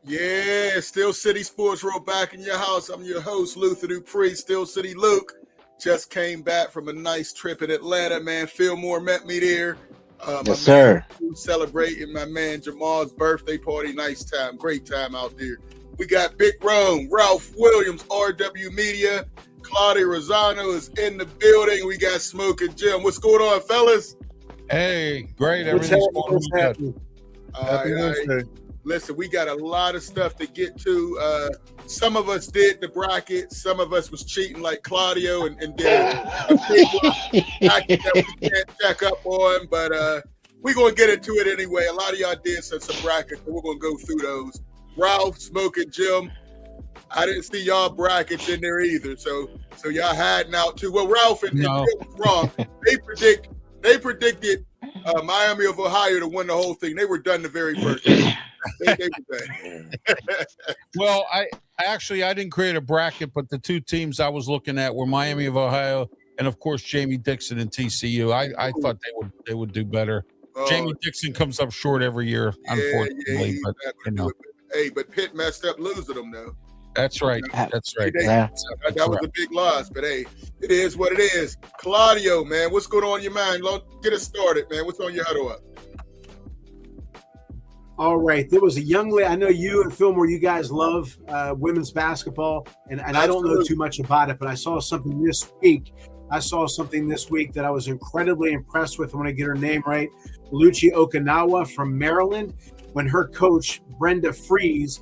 Yeah, Steel City Sports Roll back in your house. I'm your host, Luther Dupree, Steel City Luke. Just came back from a nice trip in Atlanta, man. Fillmore met me there. Yes, sir. Celebrating my man Jamal's birthday party. Nice time, great time out there. We got Big Rome, Ralph Williams, RW Media. Claudia Rosano is in the building. We got Smoking Jim. What's going on, fellas? Hey, great. Everything's going good. Happy Wednesday. Listen, we got a lot of stuff to get to. Some of us did the bracket. Some of us was cheating like Claudio and did a big bracket that we can't check up on. But we're going to get into it anyway. A lot of y'all did some brackets, and we're going to go through those. Ralph, Smoking Jim, I didn't see y'all brackets in there either. So y'all hiding out too. Well, Ralph and Jim was wrong. They predicted Miami of Ohio to win the whole thing. They were done the very first game. They were done. Well, I didn't create a bracket, but the two teams I was looking at were Miami of Ohio and, of course, Jamie Dixon and TCU. I thought they would do better. Jamie Dixon comes up short every year, unfortunately. But Pitt messed up losing them, though. That's right. That's right. That was a big loss, but hey, it is what it is. Claudio, man, what's going on in your mind? Get us started, man. What's on your huddle up? All right. There was a young lady. I know you and Fillmore, you guys love women's basketball, and I don't know too much about it, but I saw something this week. That I was incredibly impressed with. I want to get her name right. Luchi Okinawa from Maryland, when her coach, Brenda Fries,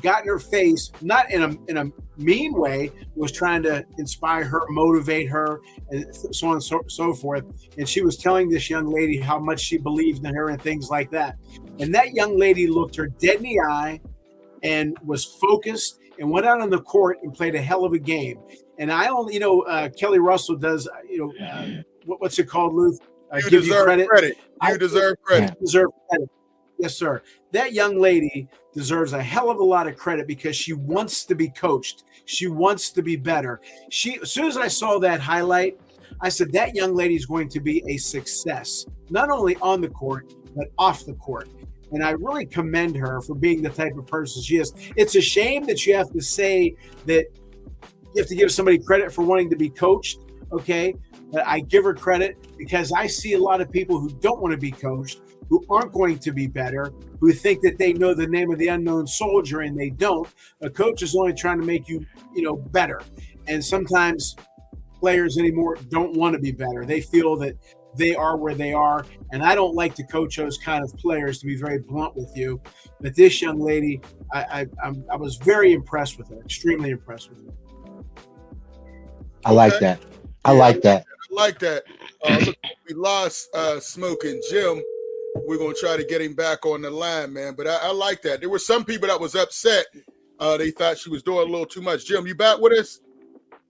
got in her face, not in a mean way, was trying to inspire her, motivate her, and so on and so forth. And she was telling this young lady how much she believed in her and things like that. And that young lady looked her dead in the eye and was focused and went out on the court and played a hell of a game. And I only, Kelly Russell does, what's it called, Luke? You deserve credit. You deserve credit. Deserve credit. Yes, sir. That young lady deserves a hell of a lot of credit because she wants to be coached. She wants to be better. As soon as I saw that highlight, I said, that young lady is going to be a success, not only on the court, but off the court. And I really commend her for being the type of person she is. It's a shame that you have to say that you have to give somebody credit for wanting to be coached, okay? But I give her credit because I see a lot of people who don't want to be coached, who aren't going to be better, who think that they know the name of the unknown soldier and they don't. A coach is only trying to make you, better. And sometimes players anymore don't want to be better. They feel that they are where they are. And I don't like to coach those kind of players, to be very blunt with you. But this young lady, I was very impressed with her, extremely impressed with her. I like that. I like that. We lost Smoking Jim. We're going to try to get him back on the line, man. But I like that. There were some people that was upset. They thought she was doing a little too much. Jim, you back with us?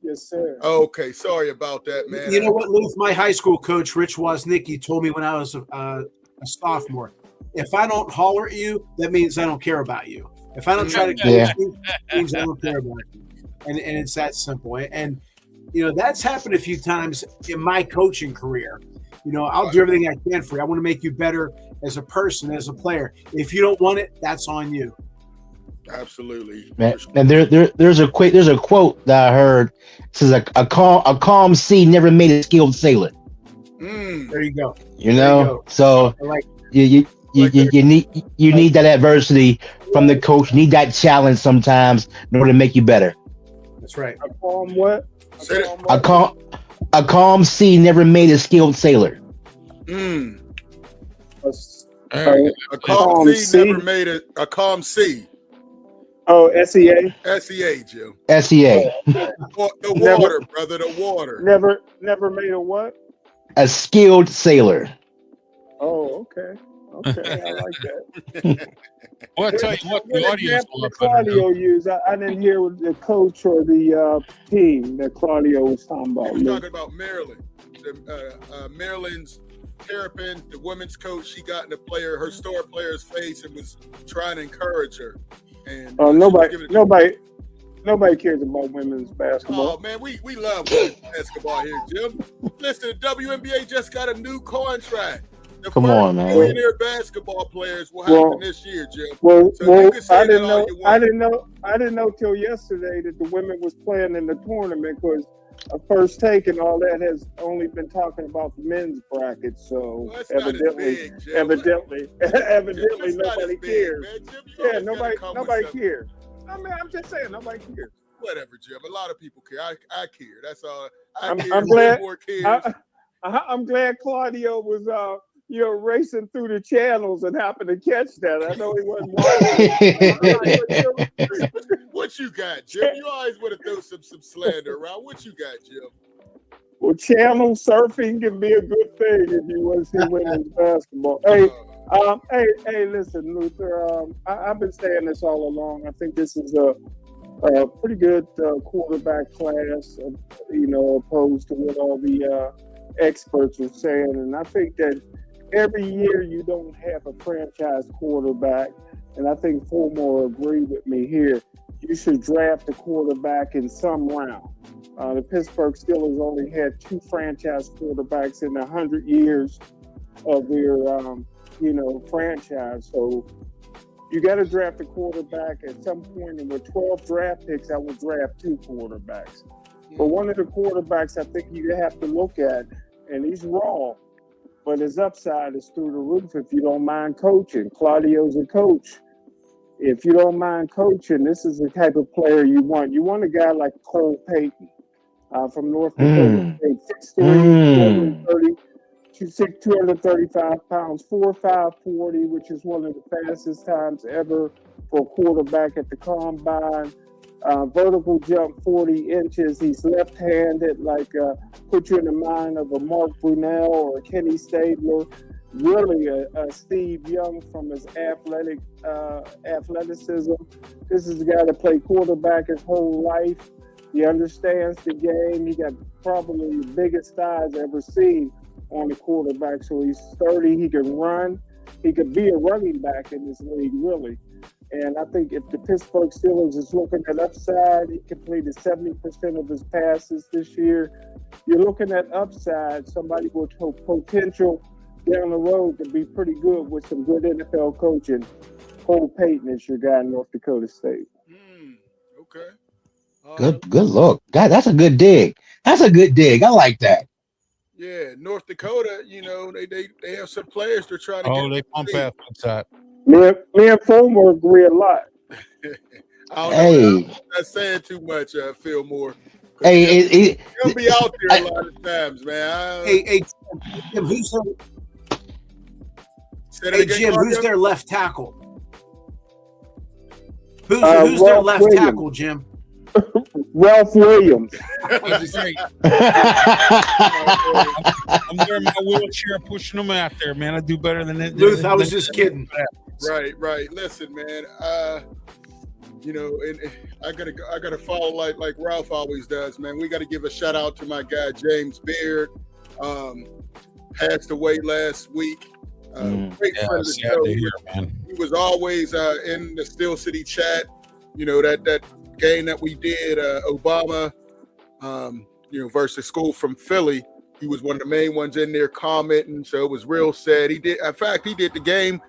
Yes, sir. Okay, sorry about that, man. You know what, Luke? My high school coach, Rich Woznicki, told me when I was a sophomore, if I don't holler at you, that means I don't care about you. If I don't try to coach you, that means I don't care about you. And it's that simple. And that's happened a few times in my coaching career. I'll do everything I can for you. I want to make you better as a person, as a player. If you don't want it, that's on you. Absolutely. And there's a quote that I heard. It says a calm sea never made a skilled sailor. There you go. So you need that adversity from the coach. You need that challenge sometimes in order to make you better. That's right. A calm what? A calm sea never made a skilled sailor. A calm sea never made a calm sea. Oh, SEA? SEA, Jim. SEA. The water, brother, the water. Never made a what? A skilled sailor. Oh, okay. Okay, I like that. Well, I'll tell you what, the audience will Claudio used. I didn't hear what the coach or the team that Claudio was talking about. He was talking about Maryland. Maryland's Terrapin, the women's coach, she got in her star player's face and was trying to encourage her. And nobody cares about women's basketball. Oh man, we love women's basketball here, Jim. Listen, the WNBA just got a new contract. The Come first on, man. millionaire basketball players will happen this year, Jim. Well, So you can say I didn't that all know. you I want. didn't know till yesterday that the women was playing in the tournament because First Take and all that has only been talking about the men's bracket. So Well, it's not as evidently, big, Jim. evidently, It's not nobody as big, cares. man. Jim, you Yeah, always gotta come with nobody something. cares. I mean, I'm just saying, nobody cares. Whatever, Jim. A lot of people care. I care. That's all. I'm care. glad- More cares. I'm glad Claudio was, racing through the channels and happened to catch that. I know he wasn't watching. What you got, Jim? You always want to throw some slander around. What you got, Jim? Well, channel surfing can be a good thing if you want to see women's basketball. Hey, listen, Luther. I've been saying this all along. I think this is a pretty good quarterback class, opposed to what all the experts are saying. And I think that every year you don't have a franchise quarterback, and I think Fulmore agreed with me here. You should draft a quarterback in some round. The Pittsburgh Steelers only had 2 franchise quarterbacks in 100 years of their, franchise. So you got to draft a quarterback at some point. And with 12 draft picks, I would draft 2 quarterbacks. But one of the quarterbacks I think you have to look at, and he's raw, but his upside is through the roof if you don't mind coaching. Claudio's a coach. If you don't mind coaching, this is the type of player you want. You want a guy like Cole Payton from North Dakota State, 6'3", 235 pounds, 4.5 40, which is one of the fastest times ever for a quarterback at the combine. Vertical jump 40 inches. He's left-handed, put you in the mind of a Mark Brunell or a Kenny Stabler. Really a Steve Young from his athleticism. This is a guy that played quarterback his whole life. He understands the game. He got probably the biggest thighs I've ever seen on the quarterback. So he's sturdy. He can run. He could be a running back in this league, really. And I think if the Pittsburgh Steelers is looking at upside, he completed 70% of his passes this year. You're looking at upside, somebody with potential down the road to be pretty good with some good NFL coaching. Cole Payton is your guy in North Dakota State. Okay. Good look. God, that's a good dig. That's a good dig. I like that. Yeah, North Dakota, they have some players they're trying to get. Oh, they pump athletes out. Me and Fulmer agree a lot. I don't know. I'm not saying too much, Fillmore. Hey, he'll be out there a lot of times, man. Hey, Jim, who's their left tackle? Who's their left Williams. tackle, Jim? Ralph Williams. I'm there in my wheelchair pushing them out there, man. I do better than that. Luth, I was just kidding. Right. Listen, man. And I gotta follow like Ralph always does, man. We got to give a shout out to my guy James Beard. Passed away last week. Great friend of the show. Man. He was always in the Steel City chat. That game that we did, Obama, versus School from Philly. He was one of the main ones in there commenting. So it was real sad. He did the game.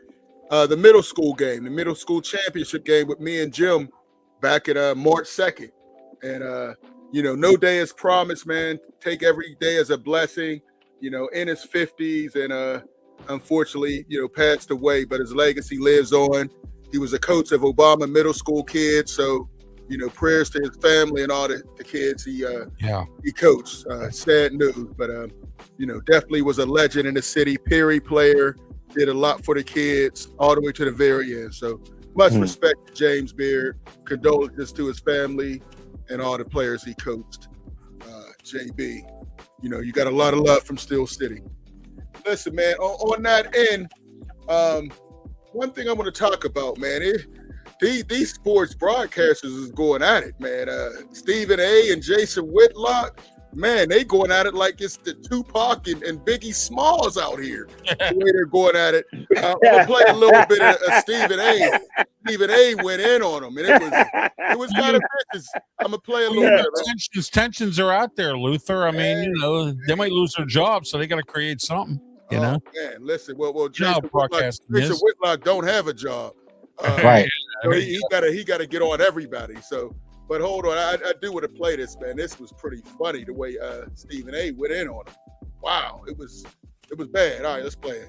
The middle school game, the middle school championship game with me and Jim back at March 2nd. And, no day is promised, man. Take every day as a blessing, in his 50s and unfortunately, passed away, but his legacy lives on. He was a coach of Obama middle school kids. So, prayers to his family and all the kids he coached. Sad news, but, definitely was a legend in the city, Perry player. Did a lot for the kids all the way to the very end. So much respect to James Beard. Condolences to his family and all the players he coached. JB, you got a lot of love from Steel City. Listen, man, on that end, one thing I want to talk about, man, these sports broadcasters is going at it, man. Stephen A. and Jason Whitlock, man, they going at it like it's the Tupac and Biggie Smalls out here. The way they're going at it. I'm gonna play a little bit of Stephen A. Stephen A. went in on them, and it was kind of vicious. I'm gonna play a little bit. Tensions are out there, Luther. I mean, they might lose their job, so they got to create something. You know, man, listen. Well, Job Jason Whitlock don't have a job, Right. So he gotta get on everybody. So, but hold on, I do want to play this, man. This was pretty funny the way Stephen A. went in on him. Wow, it was bad. All right, let's play it.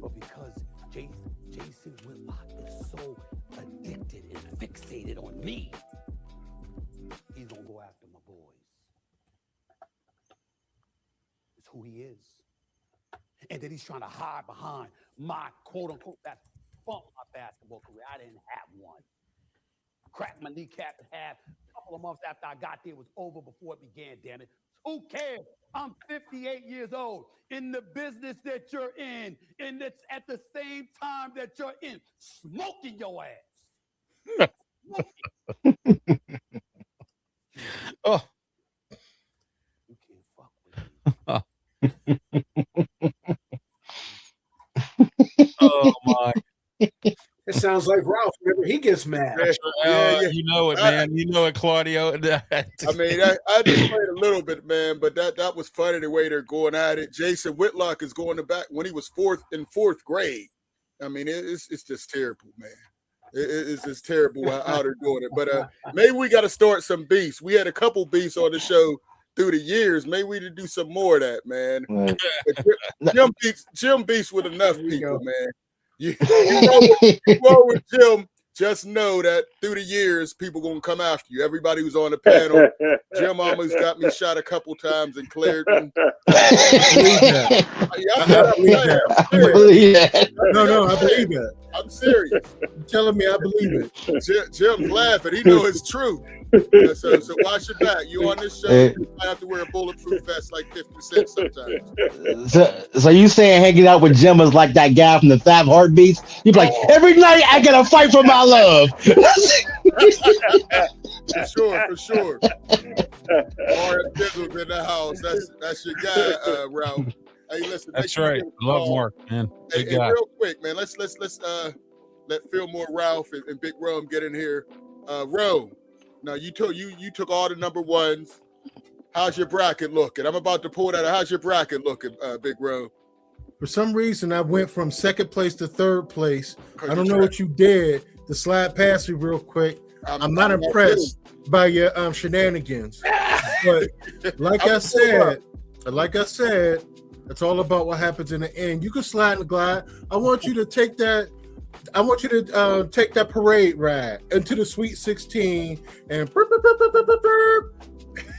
But because Jason Whitlock is so addicted and fixated on me, he's gonna go after my boys. It's who he is. And then he's trying to hide behind my quote-unquote that bump my basketball career. I didn't have one. Cracked my kneecap in half. A couple of months after I got there, it was over before it began, damn it. Who cares? I'm 58 years old in the business that you're in that's at the same time that you're in, smoking your ass. Oh. You can't fuck with me. Oh my! It sounds like Ralph whenever he gets mad. Yeah. You know it, man. You know it, Claudio. I mean, I just played a little bit, man, but that was funny the way they're going at it. Jason Whitlock is going to back when he was in fourth grade. I mean, it's just terrible, man. It's just terrible how they're doing it. But maybe we got to start some beefs. We had a couple beefs on the show through the years. Maybe we need to do some more of that, man. Right. Jim beefs with enough people, man. You roll with Jim, just know that through the years, people gonna come after you. Everybody who's on the panel, Jim almost got me shot a couple times and cleared me. I believe that. No, I believe that. I'm serious. You're telling me I believe it. Jim's laughing. He know it's true. So watch your back. You on this show, you might have to wear a bulletproof vest like 50 Cent sometimes. So you saying hanging out with Jim is like that guy from the 5 Heartbeats? You'd be like, every night I gotta fight for my love. For sure. Mark Dizzle's in the house. That's your guy, Ralph. Hey, listen. That's right. Love Mark, man. Hey, real quick, man. Let's let Fillmore, Ralph, and Big Rome get in here. Rome. Now you took all the number ones. How's your bracket looking? I'm about to pull that out. How's your bracket looking, Big Rome? For some reason, I went from second place to third place. I don't know what you did to slide past me real quick. I'm not impressed by your shenanigans. But like I said, it's all about what happens in the end. You can slide and glide. I want you to take that. I want you to take that parade ride into the Sweet 16 and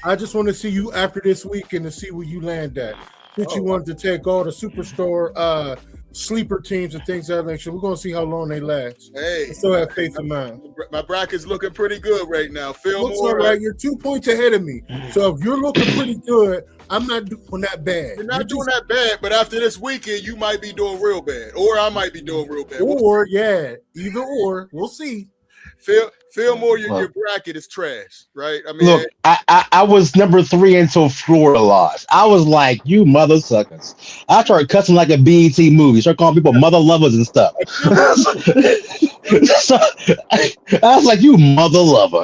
I just want to see you after this weekend to see where you land at. Since you wanted to take all the superstar sleeper teams and things of that nature, we're going to see how long they last. Hey, I still have faith in mine. My bracket's looking pretty good right now. Looks all right. You're 2 points ahead of me. So if you're looking pretty good, I'm not doing that bad. You're not doing that bad, but after this weekend, you might be doing real bad, or I might be doing real bad. Either or. We'll see. Fillmore, your bracket is trash, right? I mean, look, I was number 3 until Florida lost. I was like, you mother suckers. I started cussing like a BET movie. Start calling people mother lovers and stuff. So I was like, you mother lover,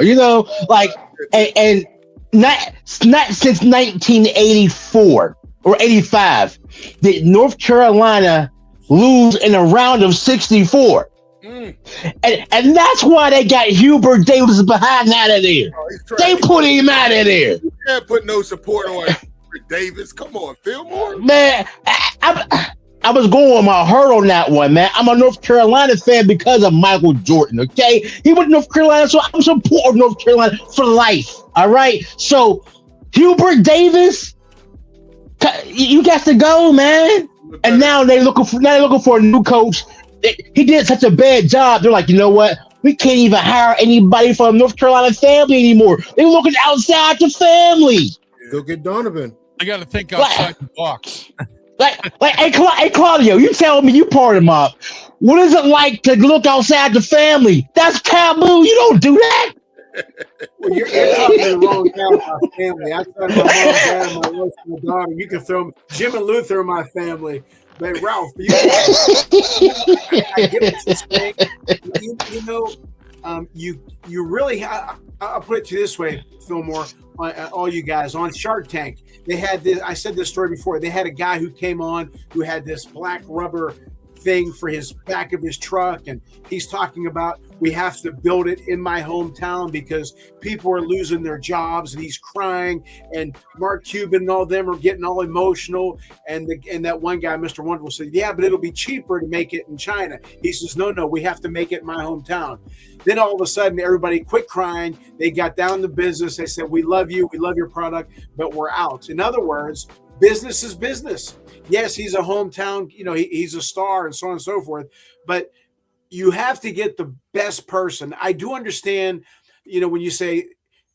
like, and not since 1984 or 85 did North Carolina lose in a round of 64. And that's why they got Hubert Davis behind out of there. They put him out of there. You can't put no support on Hubert Davis. Come on, Fillmore. Man, I was going with my heart on that one, man. I'm a North Carolina fan because of Michael Jordan, okay? He went to North Carolina, so I'm supporting North Carolina for life, all right? So, Hubert Davis, you got to go, man. And now they're looking for a new coach. He did such a bad job. They're like, you know what? We can't even hire anybody from North Carolina family anymore. They're looking outside the family. Go get Donovan. I got to think outside the box. Hey, Claudio, you tell me you part of mob. What is it like to look outside the family? That's taboo. You don't do that. Well, you're talking the wrong guy about my family. I thought my mom, dad, my wife, my daughter. You can throw Jim and Luther in my family. But Ralph, I get what you're saying. you really, I'll put it to you this way, Fillmore, all you guys on Shark Tank. They had this. I said this story before. They had a guy who came on who had this black rubber thing for his back of his truck, and he's talking about we have to build it in my hometown because people are losing their jobs, and he's crying, and Mark Cuban and all them are getting all emotional, and that one guy, Mr. Wonderful, said, yeah, but it'll be cheaper to make it in China. He says, no, we have to make it in my hometown. Then all of a sudden everybody quit crying. They got down to business. They said, we love you, we love your product, but we're out. In other words, business is business. Yes, he's a hometown, he's a star and so on and so forth, but you have to get the best person. I do understand, when you say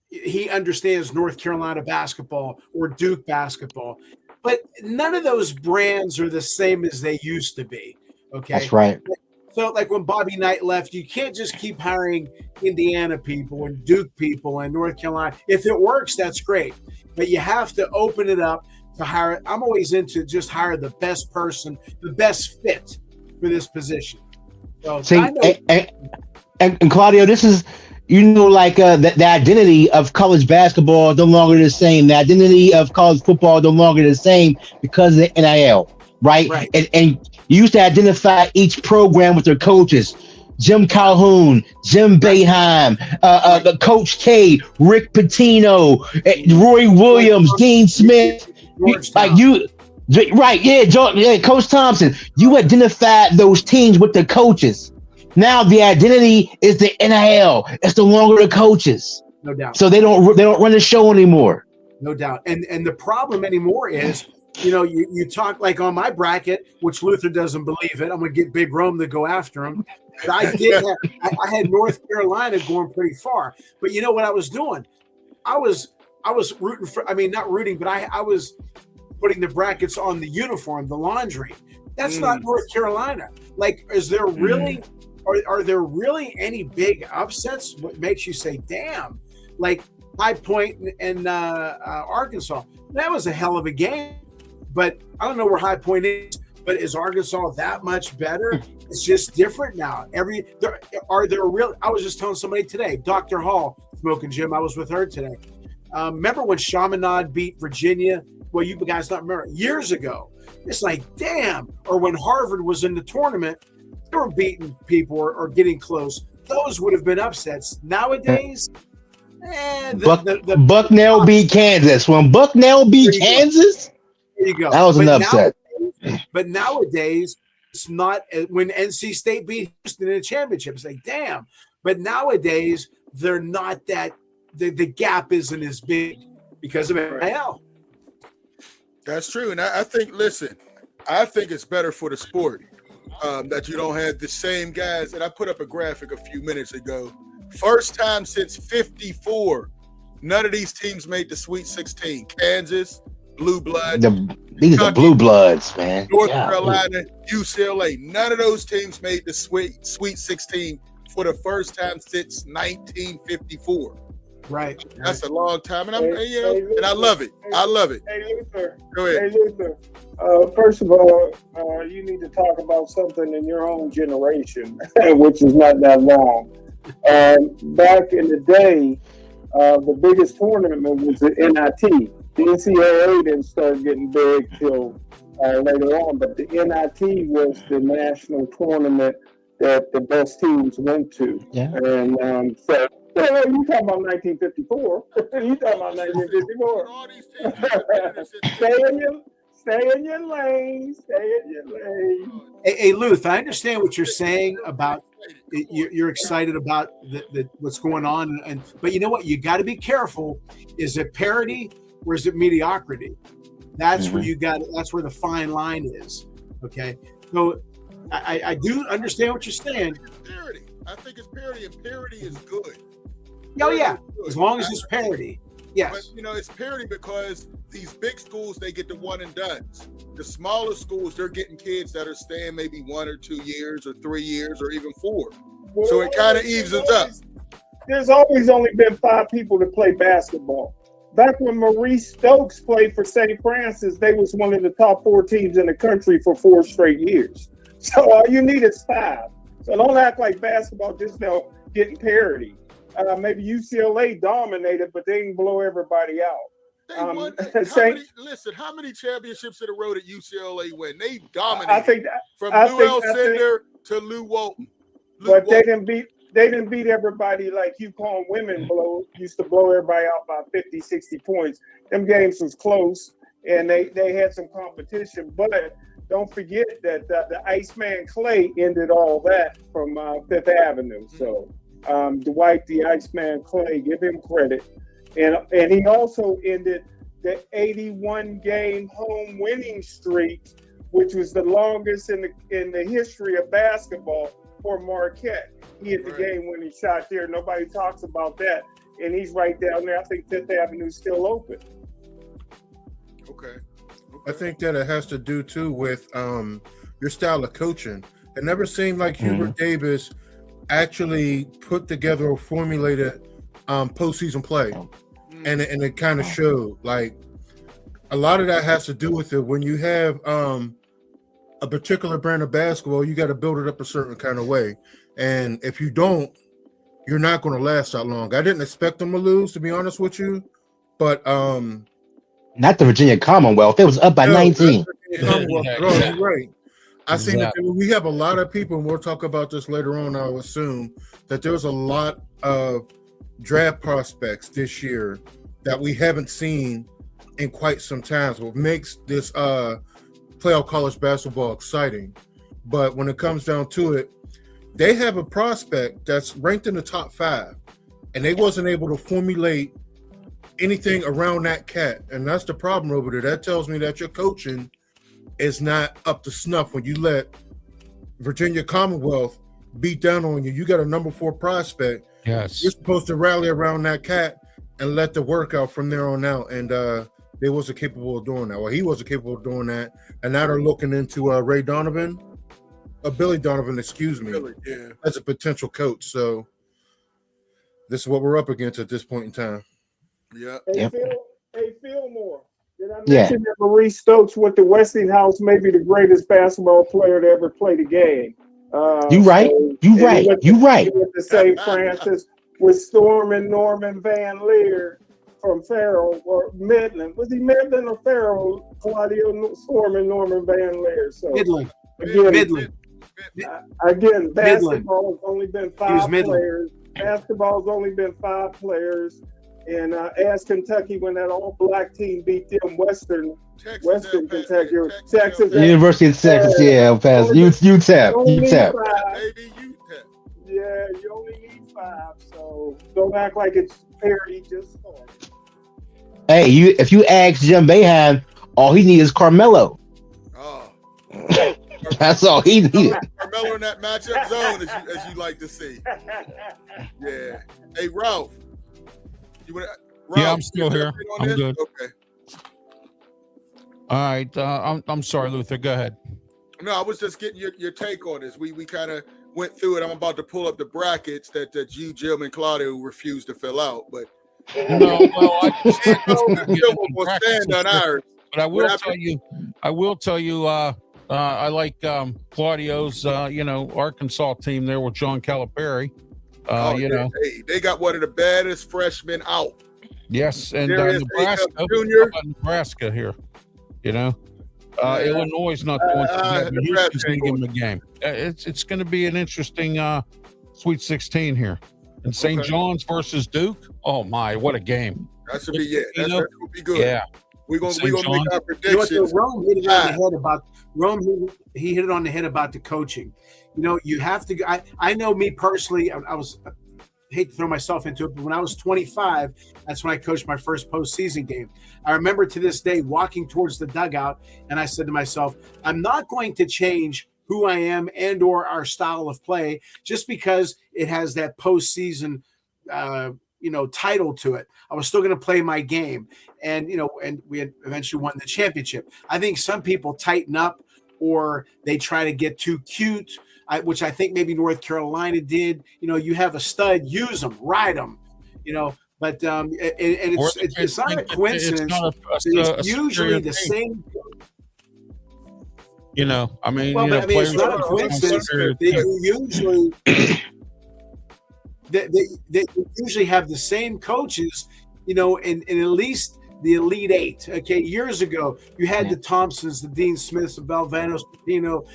he understands North Carolina basketball or Duke basketball, but none of those brands are the same as they used to be. Okay. That's right. So like when Bobby Knight left, you can't just keep hiring Indiana people and Duke people and North Carolina. If it works, that's great, but you have to open it up to hire. I'm always into just hire the best person, the best fit for this position. So see, and Claudio, this is, the identity of college basketball is no longer the same. The identity of college football is no longer the same because of the NIL, right? And you used to identify each program with their coaches. Jim Calhoun, Jim Boeheim, Coach K, Rick Pitino, Roy Williams, Dean Smith. Coach Thompson. You identified those teams with the coaches. Now the identity is the NIL. It's no longer the coaches. No doubt. So they don't run the show anymore. No doubt. And the problem anymore is, you talk like on my bracket, which Luther doesn't believe it. I'm going to get Big Rome to go after him. But I had North Carolina going pretty far. But you know what I was doing? I was rooting for, not rooting, but I was putting the brackets on the uniform, the laundry. That's not North Carolina. Like, is there really, are there really any big upsets? What makes you say, damn, like High Point and Arkansas, that was a hell of a game. But I don't know where High Point is, but is Arkansas that much better? It's just different now. I was just telling somebody today, Dr. Hall, Smoking Jim, I was with her today. Remember when Chaminade beat Virginia? Well, you guys don't remember, years ago. It's like, damn. Or when Harvard was in the tournament, they were beating people or getting close. Those would have been upsets. Nowadays, Bucknell beat Kansas. When Bucknell beat Kansas, there you go. That was an upset. But nowadays, it's not. When NC State beat Houston in a championship, it's like, damn. But nowadays, they're not that. The gap isn't as big because of NIL. That's true. And I think it's better for the sport that you don't have the same guys. And I put up a graphic a few minutes ago. First time since 54, none of these teams made the Sweet 16. Kansas, Blue Blood. These are Blue Bloods, man. North Carolina, UCLA. None of those teams made the Sweet 16 for the first time since 1954. Right. That's a long time, and and I love it. I love it. Hey, Luther. Go ahead. Hey, Luther. First of all, you need to talk about something in your own generation, which is not that long. Back in the day, the biggest tournament was the NIT. The NCAA didn't start getting big till later on, but the NIT was the national tournament that the best teams went to. Yeah. And so. Well, you talking about 1954? You talking about 1954? Stay in your lane. Stay in your lane. Hey, Luth, I understand what you're saying about you're excited about the what's going on, but you know what? You got to be careful. Is it parity or is it mediocrity? That's where that's where the fine line is. Okay, so I do understand what you're saying. Parity. I think it's parity, and parity is good. Oh yeah, as long as it's parity. Yes. But it's parity because these big schools, they get the one and dones. The smaller schools, they're getting kids that are staying maybe 1 or 2 years or 3 years or even 4. So it kind of evens up. There's always only been 5 people to play basketball. Back when Maurice Stokes played for St. Francis, they was one of the top 4 teams in the country for 4 straight years. So all you need is 5. So don't act like basketball just now getting parity. Maybe UCLA dominated, but they didn't blow everybody out. They won. How many championships in a row did UCLA win? They dominated. I think from Lou Alcindor to Lou Walton. They didn't beat everybody like UConn women used to blow everybody out by 50, 60 points. Them games was close, and they had some competition. But don't forget that the Iceman Clay ended all that from Fifth Avenue. So Dwight the Iceman Clay, give him credit. And he also ended the 81-game home winning streak, which was the longest in the history of basketball for Marquette. He hit the game-winning shot there. Nobody talks about that, and he's right down there. I think Fifth Avenue is still open. Okay. I think that it has to do too with your style of coaching. It never seemed like Hubert Davis actually put together or formulated postseason play. And it kind of showed. Like, a lot of that has to do with it. When you have a particular brand of basketball, you got to build it up a certain kind of way. And if you don't, you're not going to last that long. I didn't expect them to lose, to be honest with you. But not the Virginia Commonwealth. It was up by 19. You're right. I think that we have a lot of people, and we'll talk about this later on, I'll assume, that there's a lot of draft prospects this year that we haven't seen in quite some time. So it makes this playoff college basketball exciting. But when it comes down to it, they have a prospect that's ranked in the top 5, and they wasn't able to formulate anything around that cat. And that's the problem over there. That tells me that your coaching is not up to snuff when you let Virginia Commonwealth beat down on you. You got a number 4 prospect. Yes. You're supposed to rally around that cat and let the work out from there on out. And they wasn't capable of doing that. Well, he wasn't capable of doing that. And now they're looking into Billy Donovan, as a potential coach. So this is what we're up against at this point in time. Yeah. Hey, Fillmore. Did I mention that Maurice Stokes went to Westinghouse, maybe the greatest basketball player to ever play the game? You right. He went to St. Francis with Storm and Norman Van Leer from Farrell or Midland. Was he Midland or Farrell? Claudio Storm and Norman Van Leer. So Midland. Again, basketball has only been 5 players. Basketball's only been 5 players. And ask Kentucky when that all-black team beat them, Western Kentucky, Texas. University of Texas, past UTEP. Maybe UTEP. Yeah, you only need 5, so don't act like it's parity. Just start. Hey, if you ask Jim Boeheim, all he needs is Carmelo. Oh, that's all he needed. Carmelo in that matchup zone, as you like to see. Yeah. Hey, Ralph. I'm still here. I'm good. Okay. All right. I'm sorry, Luther. Go ahead. No, I was just getting your take on this. We kind of went through it. I'm about to pull up the brackets that you, Jim, and Claudio refused to fill out, but no, well, will stand on ours. But I will tell you. I like Claudio's, Arkansas team there with John Calipari. They got one of the baddest freshmen out. Yes, and Nebraska here. Illinois is not going to give him the game. It's going to be an interesting Sweet 16 here. And St. John's versus Duke. Oh my, what a game! That should be That's going to be good. Yeah, we're gonna make our predictions. Rome hit it on the head about Rome. He hit it on the head about the coaching. You have to. I know me personally. I hate to throw myself into it, but when I was 25, that's when I coached my first postseason game. I remember to this day walking towards the dugout, and I said to myself, "I'm not going to change who I am and or our style of play just because it has that postseason, title to it. I was still going to play my game, and we had eventually won the championship. I think some people tighten up or they try to get too cute." Which I think maybe North Carolina did. You have a stud, use them, ride them. But it's not a coincidence. It's usually the same. It's not a coincidence. They usually. they usually have the same coaches, in at least the Elite Eight. Okay, years ago, you had the Thompsons, the Dean Smiths, the Valvanos, Pino,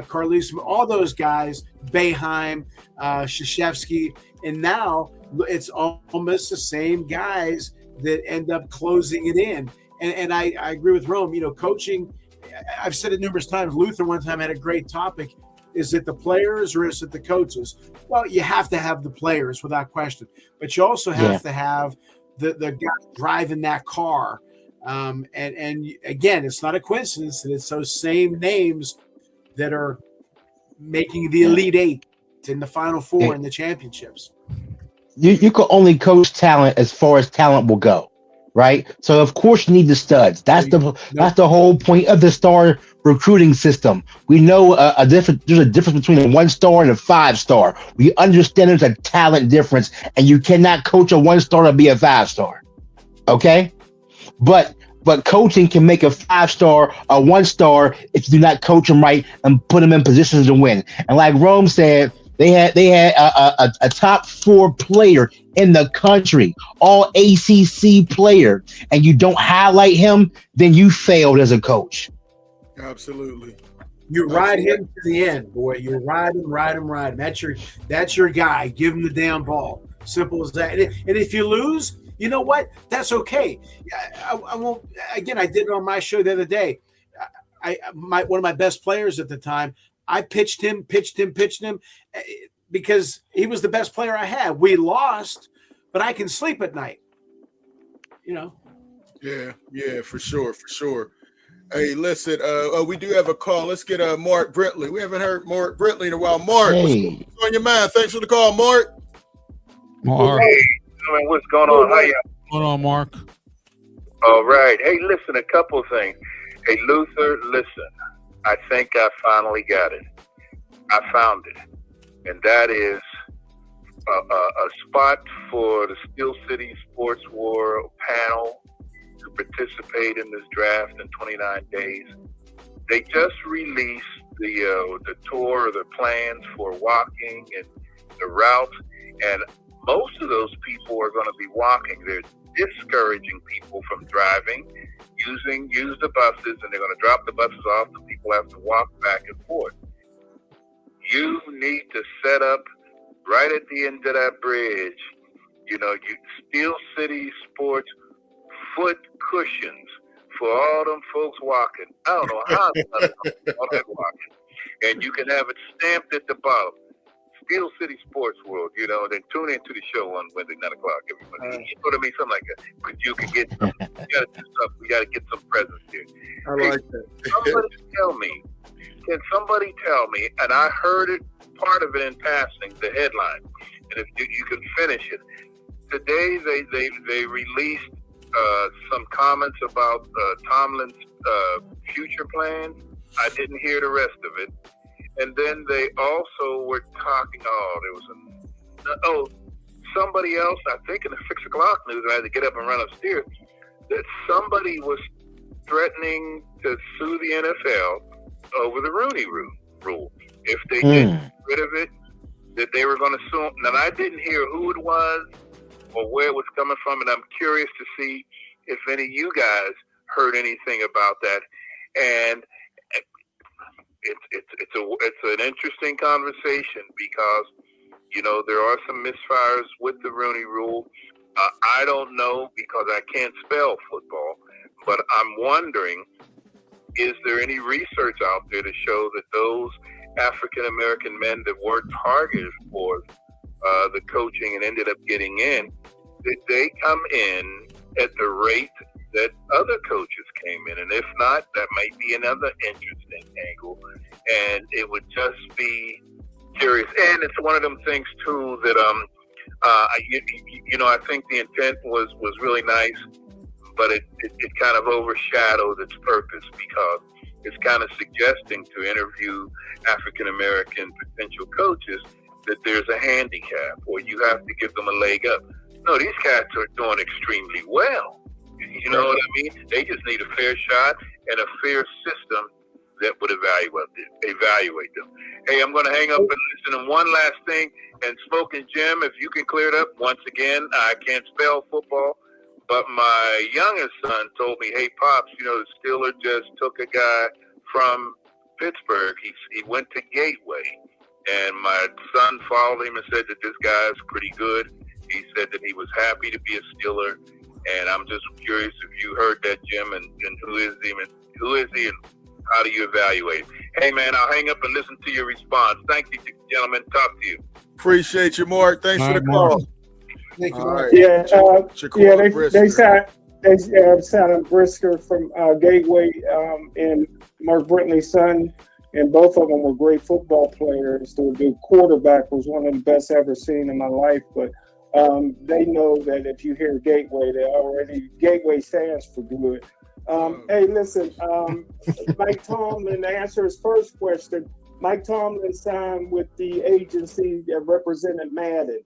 Carlos, all those guys, Boeheim, Krzyzewski, and now it's almost the same guys that end up closing it in. And I agree with Rome. Coaching, I've said it numerous times. Luther one time had a great topic. Is it the players or is it the coaches? Well, you have to have the players without question, but you also have to have the guy driving that car. And again, it's not a coincidence that it's those same names that are making the Elite Eight in the Final Four and the championships. You can only coach talent as far as talent will go, right? So of course you need the studs. That's the whole point of the star recruiting system. We know there's a difference between a 1-star and a 5-star. We understand there's a talent difference, and you cannot coach a 1-star to be a 5-star. Okay, but coaching can make a 5-star a 1-star if you do not coach them right and put them in positions to win. And like Rome said, they had a top 4 player in the country, all ACC player, and you don't highlight him, then you failed as a coach. Absolutely. You ride him to the end, boy. You ride him. That's your guy. Give him the damn ball. Simple as that. And if you lose, you know what? That's okay. I won't. Again, I did it on my show the other day. One of my best players at the time, I pitched him because he was the best player I had. We lost, but I can sleep at night. Yeah, for sure. Hey, listen, we do have a call. Let's get Mark Brentley. We haven't heard Mark Brentley in a while. Mark, what's on your mind? Thanks for the call, Mark. Hey, what's going on? How you? What's going on, Mark? All right. Hey, listen, a couple of things. Hey, Luther, listen. I think I finally got it. I found it. And that is a spot for the Steel City Sports War panel to participate in this draft in 29 days. They just released the tour, the plans for walking and the routes, and most of those people are going to be walking. They're discouraging people from driving, use the buses, and they're going to drop the buses off, and people have to walk back and forth. You need to set up right at the end of that bridge, you Steel City Sports foot cushions for all them folks walking. I don't know how all that walking. And you can have it stamped at the bottom. Steel City Sports World, then tune into the show on Wednesday, 9 o'clock, everybody. You know what I mean? Something like that. But you can get some, we got to get some presents here. I like that. Can somebody tell me, and I heard it, part of it in passing, the headline, and if you can finish it. Today they released some comments about Tomlin's future plans. I didn't hear the rest of it. And then they also were talking, somebody else, I think in the 6 o'clock news, I had to get up and run upstairs, that somebody was threatening to sue the NFL over the Rooney Rule. If they didn't get rid of it, that they were going to sue. Now, I didn't hear who it was or where it was coming from, and I'm curious to see if any of you guys heard anything about that. And it's an interesting conversation because there are some misfires with the Rooney Rule. I don't know because I can't spell football, but I'm wondering, is there any research out there to show that those African American men that were targeted for the coaching and ended up getting in, did they come in at the rate that other coaches came in? And if not, that might be another interesting angle. And it would just be curious. And it's one of them things too that I think the intent was really nice, but it kind of overshadowed its purpose because it's kind of suggesting to interview African American potential coaches that there's a handicap or you have to give them a leg up. No, these cats are doing extremely well. You know what I mean? They just need a fair shot and a fair system that would evaluate them. Hey, I'm going to hang up and listen. And one last thing, and Smoking Jim, if you can clear it up once again, I can't spell football, but my youngest son told me, hey, Pops, the Steelers just took a guy from Pittsburgh. He went to Gateway, and my son followed him and said that this guy is pretty good. He said that he was happy to be a Steeler, and I'm just curious if you heard that, Jim, and who is he, and how do you evaluate him? Hey, man, I'll hang up and listen to your response. Thank you, gentlemen. Talk to you. Appreciate you, Mark. Thanks for the call. Thank you, All Mark. right. They signed Brisker from Gateway and Mark Brentley's son, and both of them were great football players. The quarterback was one of the best I've ever seen in my life, but they know that if you hear Gateway, Gateway stands for good. Hey, listen, Mike Tomlin, to answer his first question, Mike Tomlin signed with the agency that represented Madden.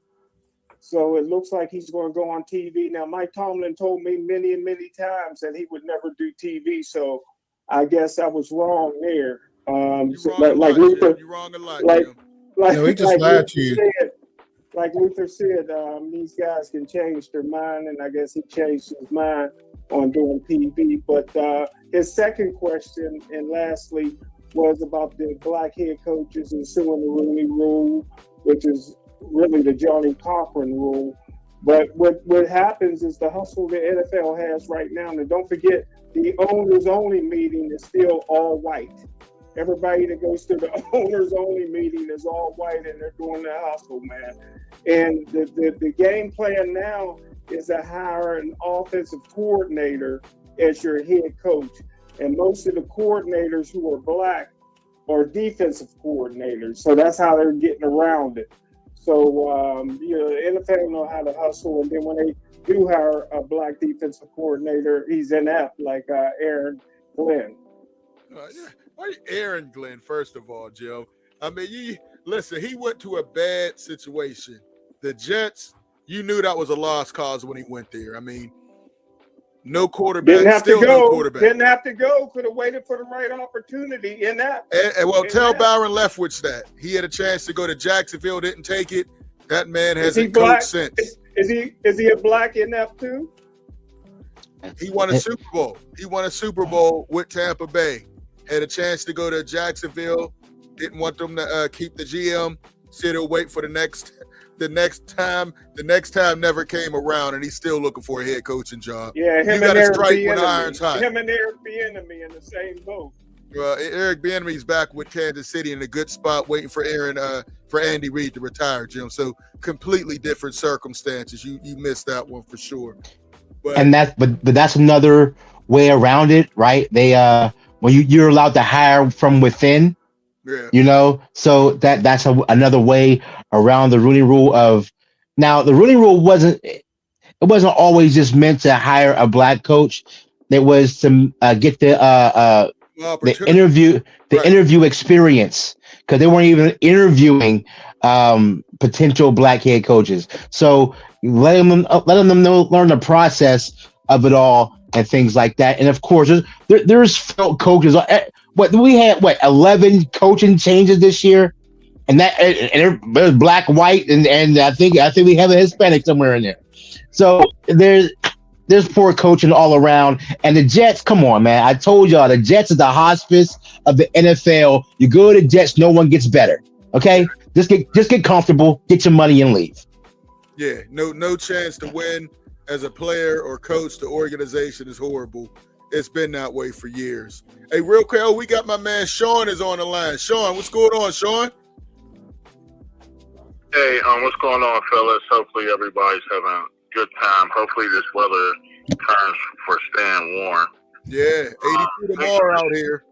So it looks like he's going to go on TV. Now, Mike Tomlin told me many and many times that he would never do TV. So I guess I was wrong there. You're wrong a lot. No, he just lied to you. Like Luther said, these guys can change their mind, and I guess he changed his mind on doing TV. But his second question, and lastly, was about the black head coaches and suing the Rooney Rule, which is really the Johnny Cochran rule. But what happens is the hustle the NFL has right now, and don't forget, the owners only meeting is still all white. Everybody that goes to the owners only meeting is all white, and they're doing the hustle, man. And the game plan now is to hire an offensive coordinator as your head coach. And most of the coordinators who are black are defensive coordinators. So that's how they're getting around it. So, the NFL know how to hustle. And then when they do hire a black defensive coordinator, he's inept, like Aaron Glenn. Why Aaron Glenn, first of all, Joe? I mean, listen, he went to a bad situation. The Jets, you knew that was a lost cause when he went there. I mean, no quarterback. Didn't have still to go. No quarterback. Didn't have to go. Could have waited for the right opportunity. Tell Byron Leftwich that. He had a chance to go to Jacksonville, didn't take it. That man hasn't coached since. Is he a black inept too? He won a Super Bowl. He won a Super Bowl with Tampa Bay. Had a chance to go to Jacksonville. Didn't want them to keep the GM. Said he'll wait for the next time. The next time never came around, and he's still looking for a head coaching job. Yeah, you got to strike when the iron's hot. Him and Eric Bieniemy in the same boat. Eric Bieniemy's back with Kansas City in a good spot, waiting for Andy Reid to retire, Jim. So completely different circumstances. You missed that one for sure. But that's another way around it, right? They when you're allowed to hire from within. Yeah. So that's another way around the Rooney Rule. Now the Rooney Rule wasn't always just meant to hire a black coach. It was to get the interview experience, because they weren't even interviewing potential black head coaches. So letting them learn the process of it all and things like that. And of course, there's coaches. We had 11 coaching changes this year, and there's black, white, and I think we have a Hispanic somewhere in there. So there's poor coaching all around. And the Jets, come on, man! I told y'all the Jets is the hospice of the NFL. You go to the Jets, no one gets better. Okay, just get comfortable, get your money, and leave. Yeah, no chance to win as a player or coach. The organization is horrible. It's been that way for years. Hey, real quick, we got my man Sean is on the line. Sean, what's going on, Sean? Hey, what's going on, fellas? Hopefully everybody's having a good time. Hopefully this weather turns for staying warm. Yeah, 82 tomorrow out here.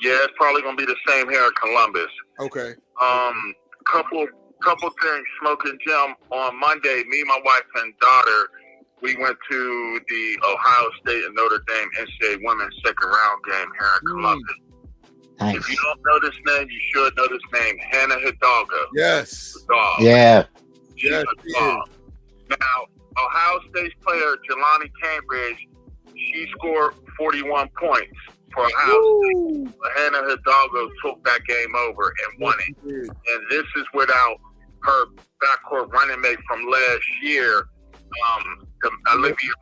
Yeah, it's probably gonna be the same here in Columbus. Okay. Couple things, Smoking Jim. On Monday, me, my wife, and daughter, we went to the Ohio State and Notre Dame NCAA women's second round game here in Columbus. Nice. If you don't know this name, you should know this name, Hannah Hidalgo. Yes. Yeah. She's a dog. Now, Ohio State's player, Jelani Cambridge, she scored 41 points. for Ohio State. Hannah Hidalgo took that game over and won it. And this is without her backcourt running mate from last year, Olivia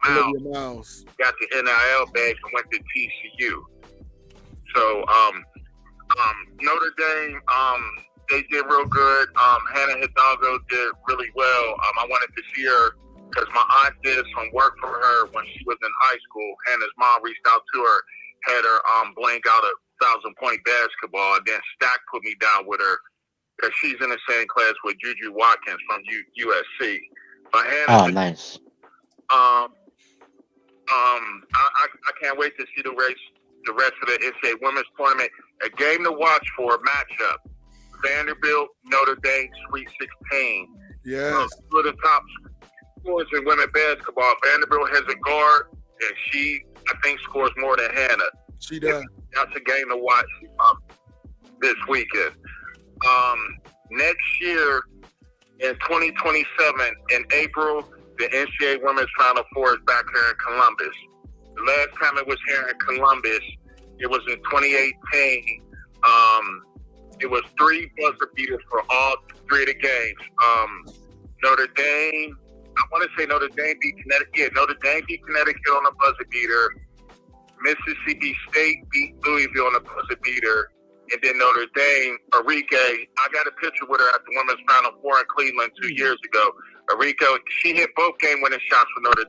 Miles, got the NIL badge and went to TCU. So Notre Dame, they did real good. Hannah Hidalgo did really well. I wanted to see her because my aunt did some work for her when she was in high school. Hannah's mom reached out to her, had her blank out a 1,000-point basketball, and then Stack put me down with her because she's in the same class with Juju Watkins from USC. But Hannah, nice. I can't wait to see the rest of the NCAA women's tournament. A game to watch for, a matchup. Vanderbilt, Notre Dame, Sweet 16. Yes. Two of the top scores in women's basketball. Vanderbilt has a guard, and she, I think, scores more than Hannah. She does. That's a game to watch this weekend. Next year, in 2027, in April, the NCAA Women's Final Four is back here in Columbus. The last time it was here in Columbus, it was in 2018. It was 3 buzzer beaters for all 3 of the games. Notre Dame, I want to say Notre Dame beat Connecticut. Yeah, Notre Dame beat Connecticut on a buzzer beater. Mississippi State beat Louisville on a buzzer beater. And then Notre Dame, Arike, I got a picture with her at the Women's Final Four in Cleveland 2 years ago. Arike, she hit both game-winning shots for Notre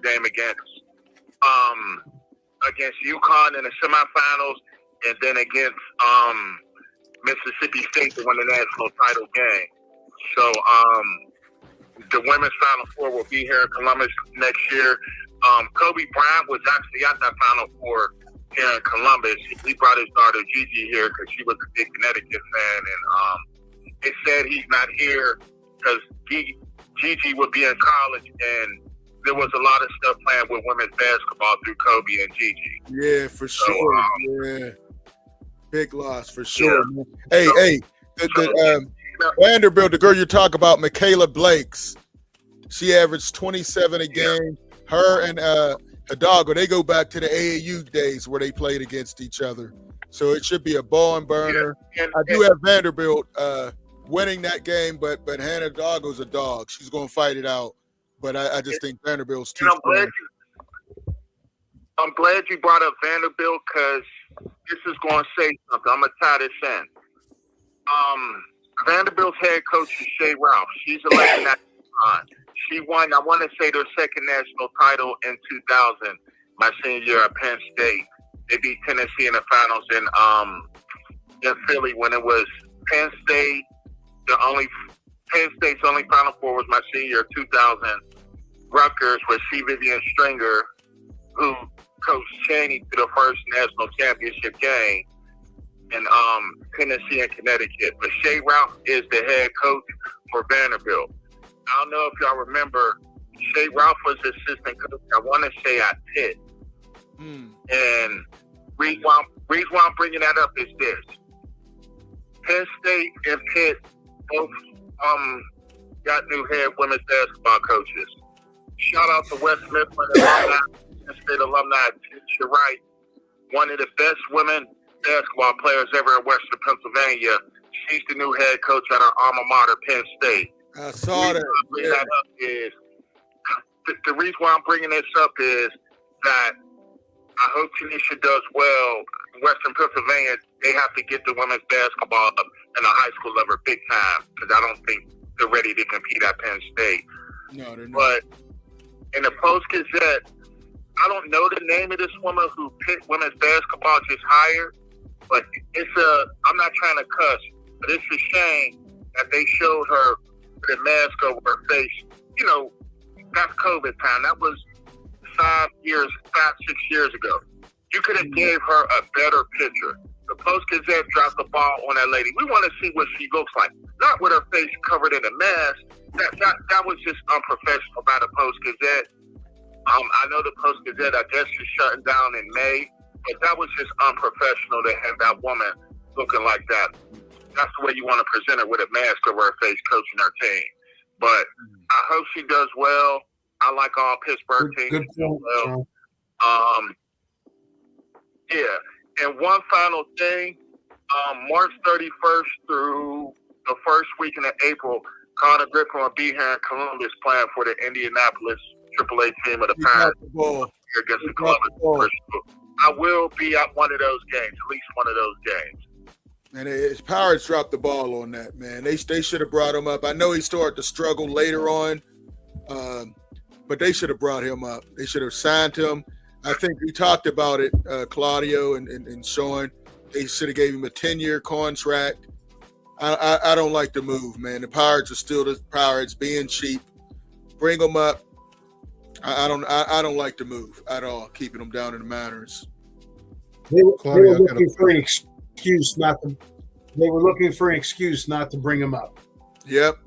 Dame against UConn in the semifinals, and then against Mississippi State to win the national title game. So the Women's Final Four will be here in Columbus next year. Kobe Bryant was actually at that Final Four here in Columbus. He brought his daughter Gigi here because she was a big Connecticut fan, and they said he's not here because Gigi would be in college, and there was a lot of stuff planned with women's basketball through Kobe and Gigi. Yeah, for sure. Yeah, big loss for sure. Yeah. Hey, Vanderbilt, the girl you talk about, Michaela Blakes, she averaged 27 a game. Her and Hidalgo, they go back to the AAU days where they played against each other. So it should be a barn burner. Yeah. I do have Vanderbilt winning that game, but Hannah Hidalgo's a dog. She's going to fight it out. But I just think Vanderbilt's too strong. I'm glad you brought up Vanderbilt because this is going to say something. I'm going to tie this in. Vanderbilt's head coach is Shay Ralph. She's elected at the time. She won, I want to say, their second national title in 2000, my senior year at Penn State. They beat Tennessee in the finals in Philly when it was Penn State. Penn State's only Final Four was my senior year, 2000. Rutgers with C. Vivian Stringer, who coached Chaney to the first national championship game in Tennessee and Connecticut. But Shay Ralph is the head coach for Vanderbilt. I don't know if y'all remember, Shay Ralph was assistant coach, I want to say at Pitt. And reason why I'm bringing that up is this. Penn State and Pitt both got new head women's basketball coaches. Shout out to West Mifflin alumni, Penn State alumni, Tisha Wright, one of the best women basketball players ever in Western Pennsylvania. She's the new head coach at our alma mater, Penn State. I saw that. The reason why I'm bringing this up is that I hope Tanisha does well. Western Pennsylvania, they have to get the women's basketball up in the high school level big time because I don't think they're ready to compete at Penn State. No, they're not. But in the Post-Gazette, I don't know the name of this woman who Pitt women's basketball just hired, but I'm not trying to cuss, but it's a shame that they showed her the mask over her face. You know, that's COVID time. That was 5, 6 years ago. You could have gave her a better picture. The Post-Gazette dropped the ball on that lady. We want to see what she looks like. Not with her face covered in a mask. That was just unprofessional by the Post-Gazette. I know the Post-Gazette, I guess, is shutting down in May, but that was just unprofessional to have that woman looking like that. That's the way you want to present her, with a mask over her face coaching her team. But I hope she does well. I like all Pittsburgh teams. Good point, well. Yeah. And one final thing, March 31st through the first weekend of April, Connor Griffin will be here in Columbus playing for the Indianapolis AAA team of the Pirates against the Columbus. I will be at one of those games, at least one of those games. And his Pirates dropped the ball on that, man. They should have brought him up. I know he started to struggle later on, but they should have brought him up. They should have signed him. I think we talked about it, Claudio and Sean. They should have gave him a 10-year contract. I don't like the move, man. The Pirates are still the Pirates, being cheap. Bring them up. I don't like the move at all, keeping them down in the minors. They were looking for an excuse not to. They were looking for an excuse not to bring him up. Yep.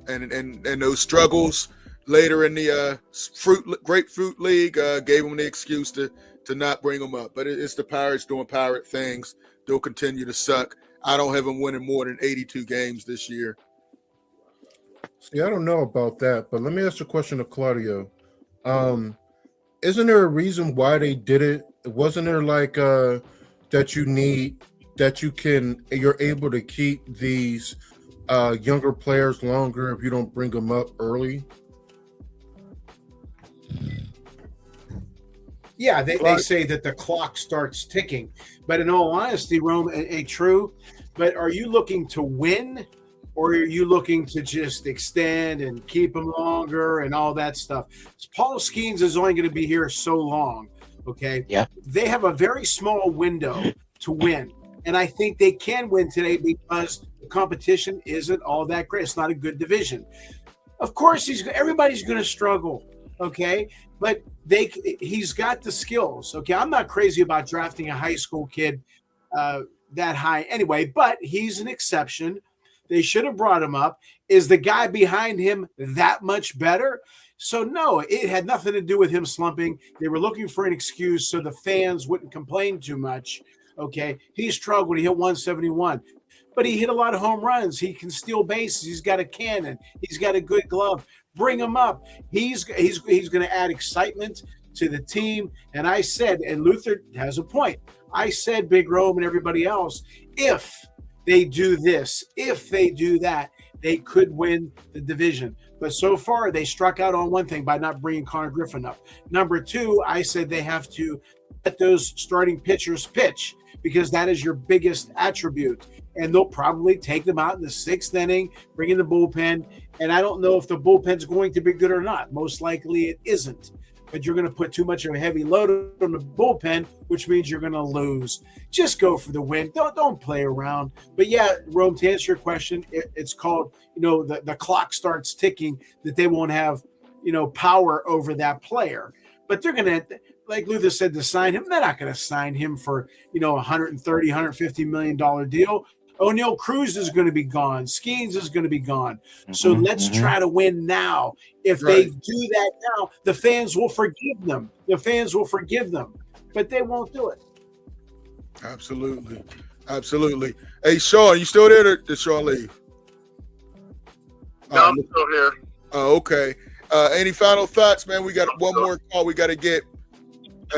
And those struggles later in the grapefruit league gave them the excuse to not bring them up. But it's the Pirates doing pirate things. They'll continue to suck. I don't have them winning more than 82 games this year. See, I don't know about that, but let me ask a question to Claudio. Isn't there a reason why they did it? Wasn't there like that you're able to keep these younger players longer if you don't bring them up early? Yeah, they say that the clock starts ticking. But in all honesty, Rome, true. But are you looking to win, or are you looking to just extend and keep them longer and all that stuff? Paul Skeens is only going to be here so long, okay? Yeah. They have a very small window to win. And I think they can win today because the competition isn't all that great. It's not a good division. Of course, everybody's going to struggle, okay? But he's got the skills, okay? I'm not crazy about drafting a high school kid that high anyway, but he's an exception. They should have brought him up. Is the guy behind him that much better? So, no, it had nothing to do with him slumping. They were looking for an excuse so the fans wouldn't complain too much, okay? He struggled. He hit 171. But he hit a lot of home runs. He can steal bases. He's got a cannon. He's got a good glove. Bring him up. He's going to add excitement to the team. And I said, and Luther has a point, I said, Big Rome and everybody else, if they do this, if they do that, they could win the division. But so far, they struck out on one thing by not bringing Connor Griffin up. Number two, I said they have to let those starting pitchers pitch because that is your biggest attribute. And they'll probably take them out in the sixth inning, bring in the bullpen. And I don't know if the bullpen's going to be good or not. Most likely it isn't. But you're going to put too much of a heavy load on the bullpen, which means you're going to lose. Just go for the win. Don't play around. But yeah, Rome, to answer your question, it's called, the clock starts ticking, that they won't have, power over that player. But they're going to, like Luther said, to sign him, they're not going to sign him for, $130, $150 million deal. O'Neal Cruz is going to be gone. Skeens is going to be gone. So let's try to win now. If they do that now, the fans will forgive them. But they won't do it. Absolutely. Hey, Sean, you still there? Or did Sean leave? No, I'm still here. Oh, okay. Any final thoughts, man? We got one more call we got to get.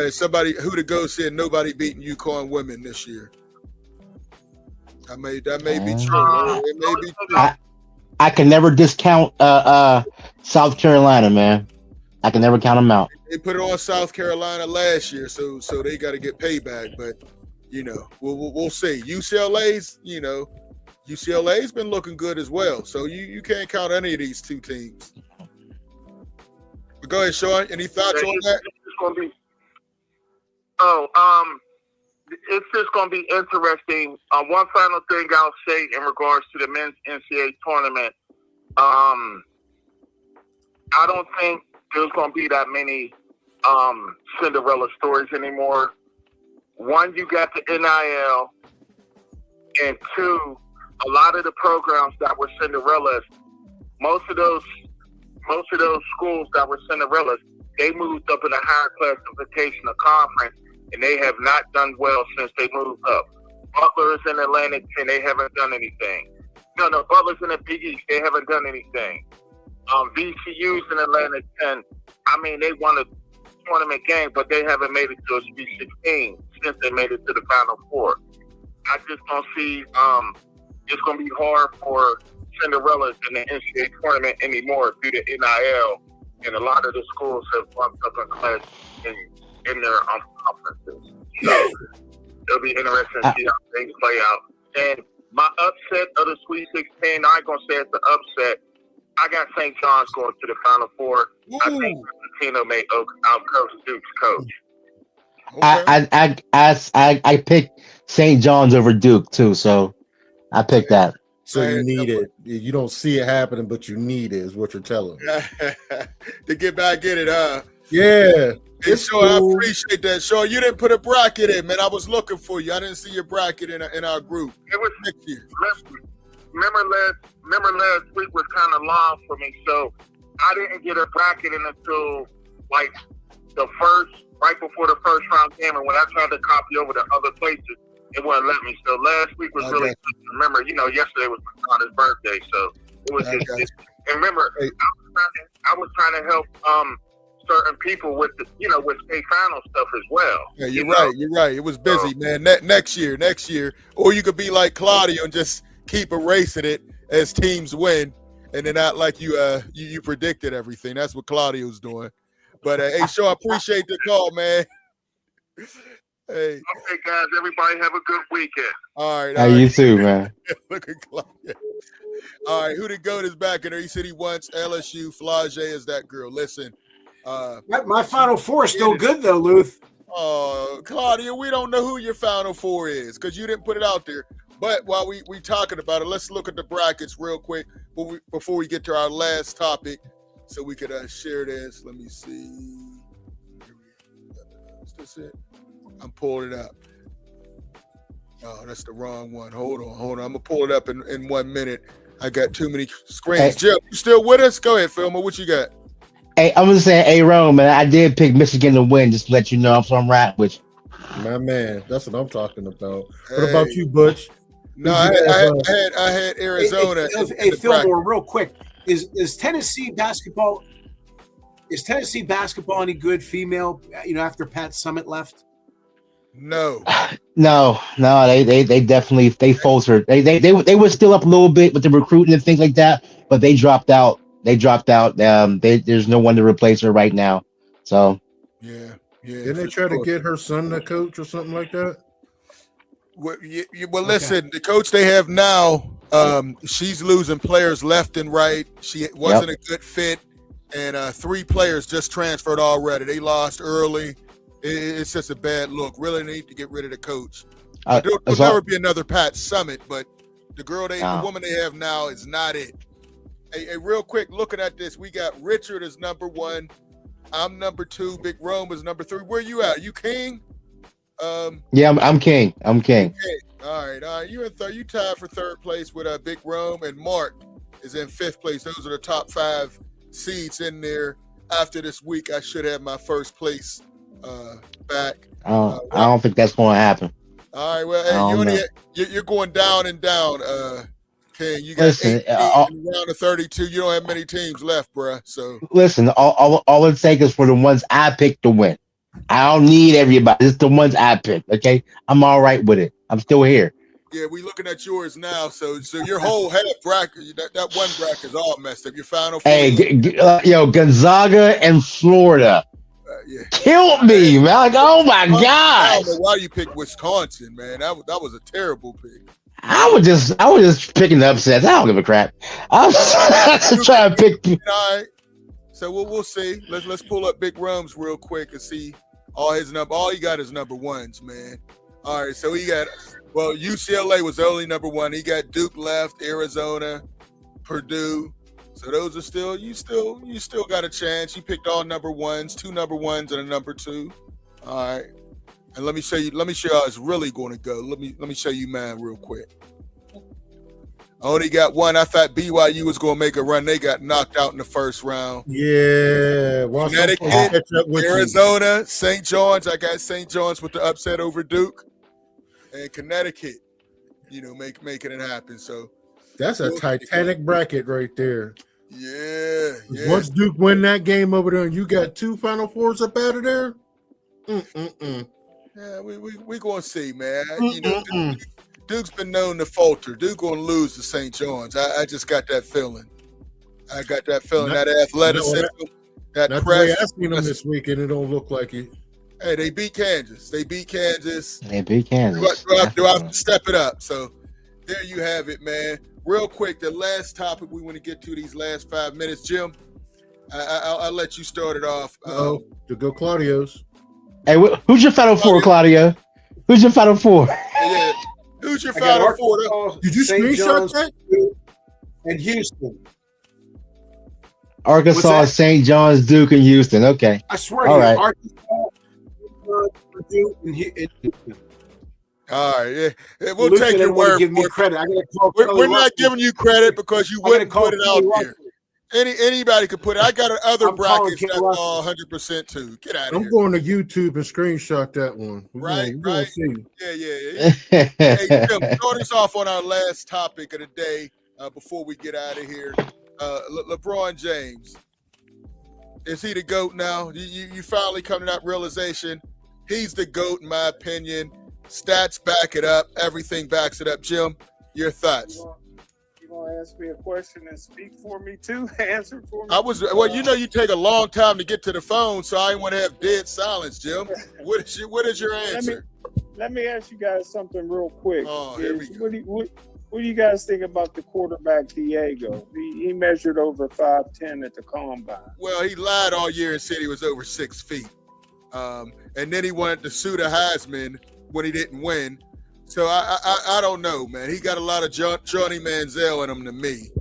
Somebody who to go said nobody beating UConn women this year. That may be true. It may be true. I can never discount South Carolina, man. I can never count them out. They put it on South Carolina last year, so they got to get payback. But we'll see. UCLA's been looking good as well. So you can't count any of these two teams. But go ahead, Sean. Any thoughts on that? It's just going to be interesting. One final thing I'll say in regards to the men's NCAA tournament. I don't think there's going to be that many Cinderella stories anymore. One, you got the NIL, and two, a lot of the programs that were Cinderellas, most of those schools that were Cinderellas, they moved up in a higher classification of conference. And they have not done well since they moved up. Butler is in Atlantic 10. They haven't done anything. No, Butler's in the Big East. They haven't done anything. VCU's in Atlantic 10. I mean, they won a tournament game, but they haven't made it to a Sweet 16. since they made it to the Final Four. I just don't see it's going to be hard for Cinderella in the NCAA tournament anymore due to NIL, and a lot of the schools have bumped up in class in their conferences. So it'll be interesting to see how things play out. And my upset of the Sweet 16, I ain't going to say it's an upset. I got St. John's going to the Final Four. Ooh. I think Latino may out-coach Duke's coach. Okay. I picked St. John's over Duke too, so I picked that. So you need it. You don't see it happening, but you need it, is what you're telling me. To get back in it, Yeah. It's cool. I appreciate that. Shaw, you didn't put a bracket in, man. I was looking for you. I didn't see your bracket in our group. It was next year. Remember last week was kind of long for me, so I didn't get a bracket in until like right before the first round came, and when I tried to copy over to other places, it wouldn't let me. So last week was really good. Remember, yesterday was my daughter's birthday, so it was just. And remember, I was trying to help certain people with with state final stuff as well. Yeah, you're right. It was busy, man. Next year, or you could be like Claudio and just keep erasing it as teams win, and then not like you predicted everything. That's what Claudio's doing. But hey, Shaw, I appreciate the call, man. Hey. Okay, guys. Everybody have a good weekend. All right. Hey, you too, man. Look at Claudio. All right, who the GOAT is back in there? He said he wants LSU. Flage is that girl. Listen. My Final Four is still good, though, Luth. Oh, Claudia, we don't know who your Final Four is because you didn't put it out there. But while we talking about it, let's look at the brackets real quick before we get to our last topic so we could share this. Let me see. Is this it? I'm pulling it up. Oh, that's the wrong one. Hold on. I'm going to pull it up in 1 minute. I got too many screens. Hey. Jeff, you still with us? Go ahead, Filmer. What you got? Hey, I'm just saying, hey, Rome, man, I did pick Michigan to win, just to let you know. I'm right with you. My man, that's what I'm talking about. Hey. What about you, Butch? No, I had Arizona. Hey, Fillmore, real quick. Is Tennessee basketball any good female, after Pat Summitt left? No. No, they definitely faltered. They were still up a little bit with the recruiting and things like that, but they dropped out. There's no one to replace her right now. So yeah. Didn't they try to get her son to coach or something like that? Well, listen, the coach they have now, she's losing players left and right. She wasn't a good fit, and 3 players just transferred already. They lost early. It's just a bad look. Really need to get rid of the coach. There'll never be another Pat Summitt, but the woman they have now is not it. Hey, real quick, looking at this, we got Richard as number 1. I'm number 2. Big Rome is number 3. Where you at? You king? Yeah, I'm king. Okay. All right. You in third. You tied for 3rd place with Big Rome, and Mark is in 5th place. Those are the top 5 seeds in there. After this week, I should have my 1st place back. I don't think that's going to happen. All right. Well, hey, you're going down and down. King, you got 8 round of 32. You don't have many teams left, bruh. So listen, all it takes is for the ones I picked to win. I don't need everybody. It's the ones I picked. Okay, I'm all right with it. I'm still here. Yeah, we looking at yours now. So your whole head bracket, that one bracket is all messed up. Your Final Four. Hey, Gonzaga and Florida. Killed me, man. Like, oh my God. I don't know why you picked Wisconsin, man. That was a terrible pick. I was just picking the upsets. I don't give a crap. I was trying to pick. All right. So we'll see. Let's pull up Big Rums real quick and see all his number. All he got is number 1s, man. All right. So he got UCLA was the only number 1. He got Duke left, Arizona, Purdue. So those are still you still got a chance. You picked all number 1s, 2 number 1s and a number 2. All right. And let me show you how it's really going to go. Let me show you mine real quick. I only got 1. I thought BYU was going to make a run. They got knocked out in the 1st round. Yeah. Connecticut, Arizona, St. John's. I got St. John's with the upset over Duke. And Connecticut, making it happen. So that's a Titanic bracket right there. Yeah. Once Duke win that game over there and you got 2 Final Fours up out of there, Yeah, we gonna see, man. You know, Duke's been known to falter. Duke gonna lose to St. John's. I just got that feeling. That athleticism, that Not the press. way I seen them this week, and it don't look like it. Hey, they beat Kansas. Do I have to step it up? So there you have it, man. Real quick, the last topic we want to get to these last 5 minutes, Jim. I'll let you start it off. To go Claudio's. Hey, who's your Final Four, Claudio? Who's your Final Four? Yeah. Who's your Final Four? Did you screenshot that? And Houston. Arkansas, St. John's, Duke, and Houston. Okay. I swear All to you, right. Arkansas, Duke, and Houston. All right, yeah. We'll take your word give for me it. credit. I gotta call We're not giving you credit because you wouldn't put it out there. Anybody could put it. I got other brackets that's all 100% too. Get out of here. I'm going to YouTube and screenshot that one. Right. See. Yeah. Hey, Jim, start us off on our last topic of the day before we get out of here. LeBron James, is he the GOAT now? You finally come to that realization. He's the GOAT, in my opinion. Stats back it up. Everything backs it up. Jim, your thoughts? You gonna ask me a question and speak for me too? Answer for me? You take a long time to get to the phone, so I didn't want to have dead silence, Jim. What is your answer? Let me ask you guys something real quick. Oh, here we go. What do you guys think about the quarterback Diego? He measured over 5'10" at the combine. Well, he lied all year and said he was over 6 feet. And then he wanted to sue the Heisman when he didn't win. So I don't know, man. He got a lot of Johnny Manziel in him to me.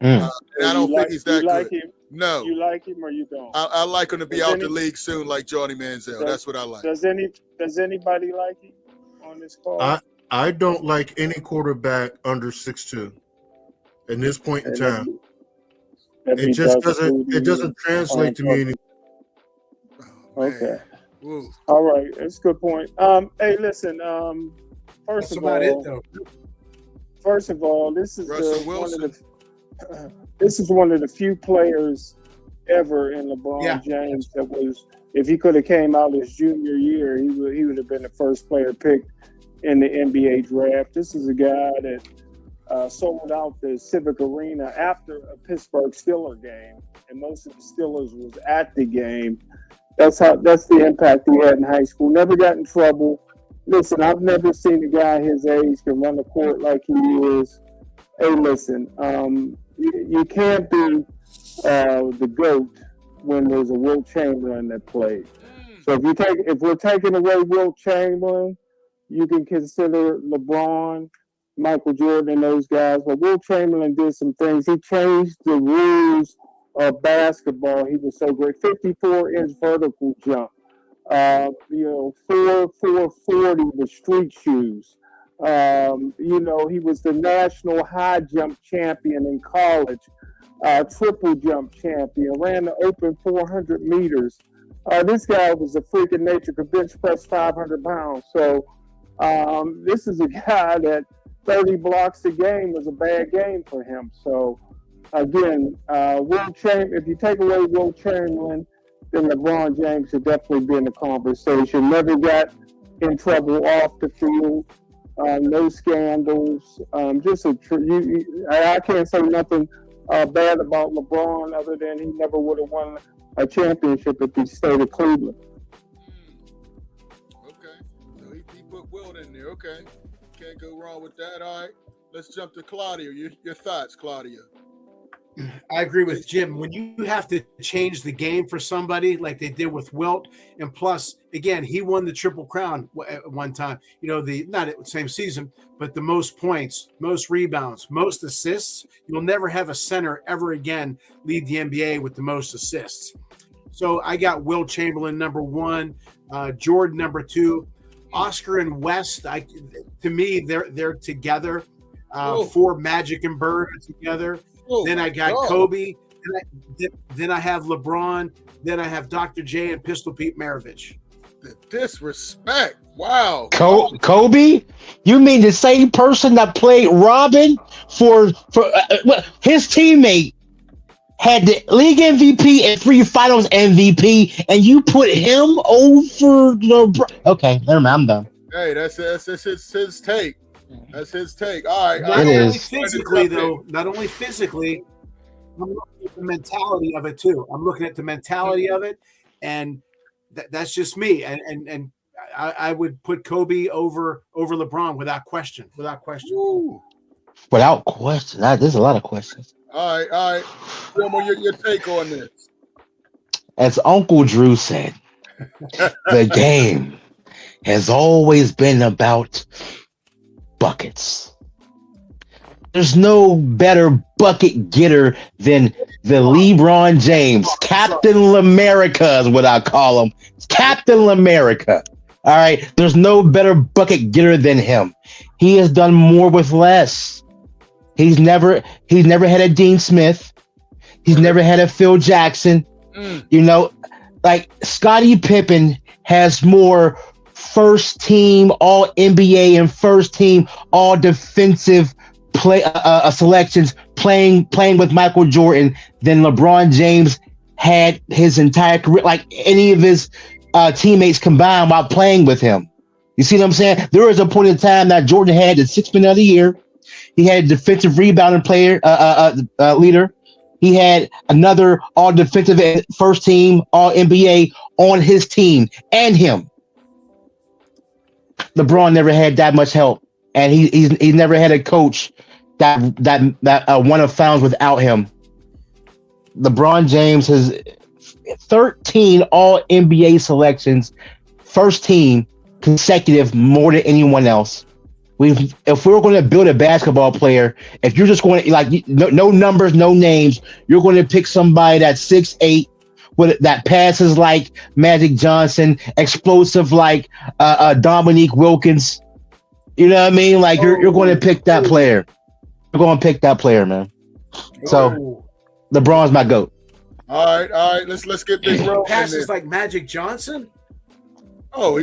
And I don't think he's that good. Like him? No. You like him or you don't? I like him to be out the league soon like Johnny Manziel. That's what I like. Does anybody like him on this call? I don't like any quarterback under 6'2" at this point in time. It just doesn't translate to me anymore. Okay. Woo. All right, that's a good point. Hey, listen. First of all, this is one of the few players ever in LeBron James that was. If he could have came out his junior year, he would have been the first player picked in the NBA draft. This is a guy that sold out the Civic Arena after a Pittsburgh Steelers game, and most of the Steelers was at the game. That's the impact he had in high school. Never got in trouble. Listen, I've never seen a guy his age can run the court like he is. Hey, listen, you can't be the GOAT when there's a Wilt Chamberlain that played. So if we're taking away Wilt Chamberlain, you can consider LeBron, Michael Jordan, and those guys. But Wilt Chamberlain did some things. He changed the rules of basketball. He was so great. 54-inch vertical jump. 440 the street shoes. He was the national high jump champion in college. Triple jump champion. Ran the open 400 meters. This guy was a freak of nature. Could bench press 500 pounds. So this is a guy that 30 blocks a game was a bad game for him. So again, if you take away Wilt Chamberlain, then LeBron James should definitely be in the conversation. Never got in trouble off the field. No scandals. I can't say nothing bad about LeBron other than he never would have won a championship if he stayed at Cleveland. Okay. So he put Wilt in there. Okay. Can't go wrong with that. All right. Let's jump to Claudio. Your thoughts, Claudio. I agree with Jim. When you have to change the game for somebody like they did with Wilt, and plus, again, he won the Triple Crown at one time. Not at the same season, but the most points, most rebounds, most assists. You'll never have a center ever again lead the NBA with the most assists. So I got Wilt Chamberlain number 1, Jordan number 2, Oscar and West. To me, they're together. 4 Magic and Bird together. Then I got Kobe. Then I have LeBron. Then I have Dr. J and Pistol Pete Maravich. The disrespect. Wow. Kobe? You mean the same person that played Robin for his teammate had the league MVP and 3 finals MVP, and you put him over LeBron. Okay, never mind. I'm done. Hey, that's his take. That's his take. All right. Not only physically, though. Not only physically. I'm looking at the mentality of it too. I'm looking at the mentality of it, and that's just me. And I would put Kobe over LeBron without question. Without question. Woo. Without question. There's a lot of questions. All right. Wilmer, your take on this? As Uncle Drew said, the game has always been about buckets. There's no better bucket getter than the LeBron James, Captain L'America is what I call him. Captain L'America. All right. There's no better bucket getter than him. He has done more with less. He's never had a Dean Smith. He's never had a Phil Jackson. You know, like Scottie Pippen has more first team All NBA and first team All Defensive selections playing with Michael Jordan than LeBron James had his entire career, like any of his teammates combined while playing with him. You see what I'm saying? There was a point in time that Jordan had the 6th man of the year. He had a defensive rebounding player leader. He had another all defensive first team All NBA on his team and him. LeBron never had that much help, and he's never had a coach that won a finals without him. LeBron James has 13 All NBA selections, first team consecutive, more than anyone else. If we were going to build a basketball player, if you're just going to like no numbers, no names, you're going to pick somebody that's 6'8", that passes like Magic Johnson, explosive like Dominique Wilkins. You know what I mean? Like you're going to pick that player. You're going to pick that player, man. So LeBron's my GOAT. All right. Let's get Big Ro. Passes like Magic Johnson. Oh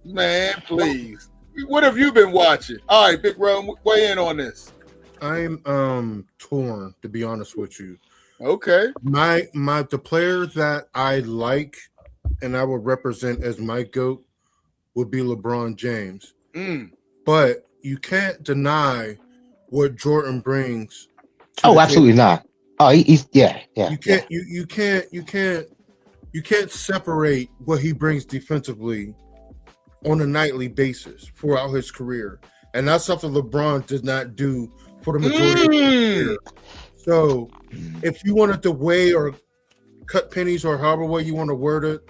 man, please. What have you been watching? All right, Big Ro, weigh in on this. I'm torn, to be honest with you. Okay. The player that I like and I would represent as my GOAT would be LeBron James. But you can't deny what Jordan brings. Oh, absolutely not. Oh, he's yeah. You can't separate what he brings defensively on a nightly basis throughout his career. And that's something LeBron does not do for the majority of his career. So if you wanted to weigh or cut pennies or however way you want to word it,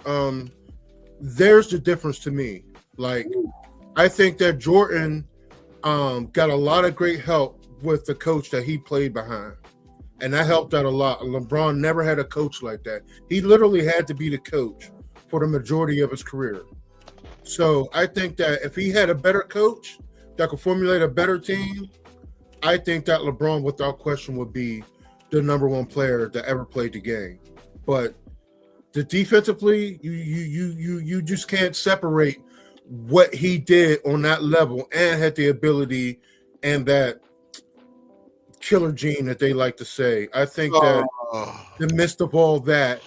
there's the difference to me. Like, I think that Jordan got a lot of great help with the coach that he played behind. And that helped out a lot. LeBron never had a coach like that. He literally had to be the coach for the majority of his career. So I think that if he had a better coach that could formulate a better team, I think that LeBron, without question, would be the number one player that ever played the game. But the defensively, you just can't separate what he did on that level and had the ability and that killer gene that they like to say. I think that the midst of all that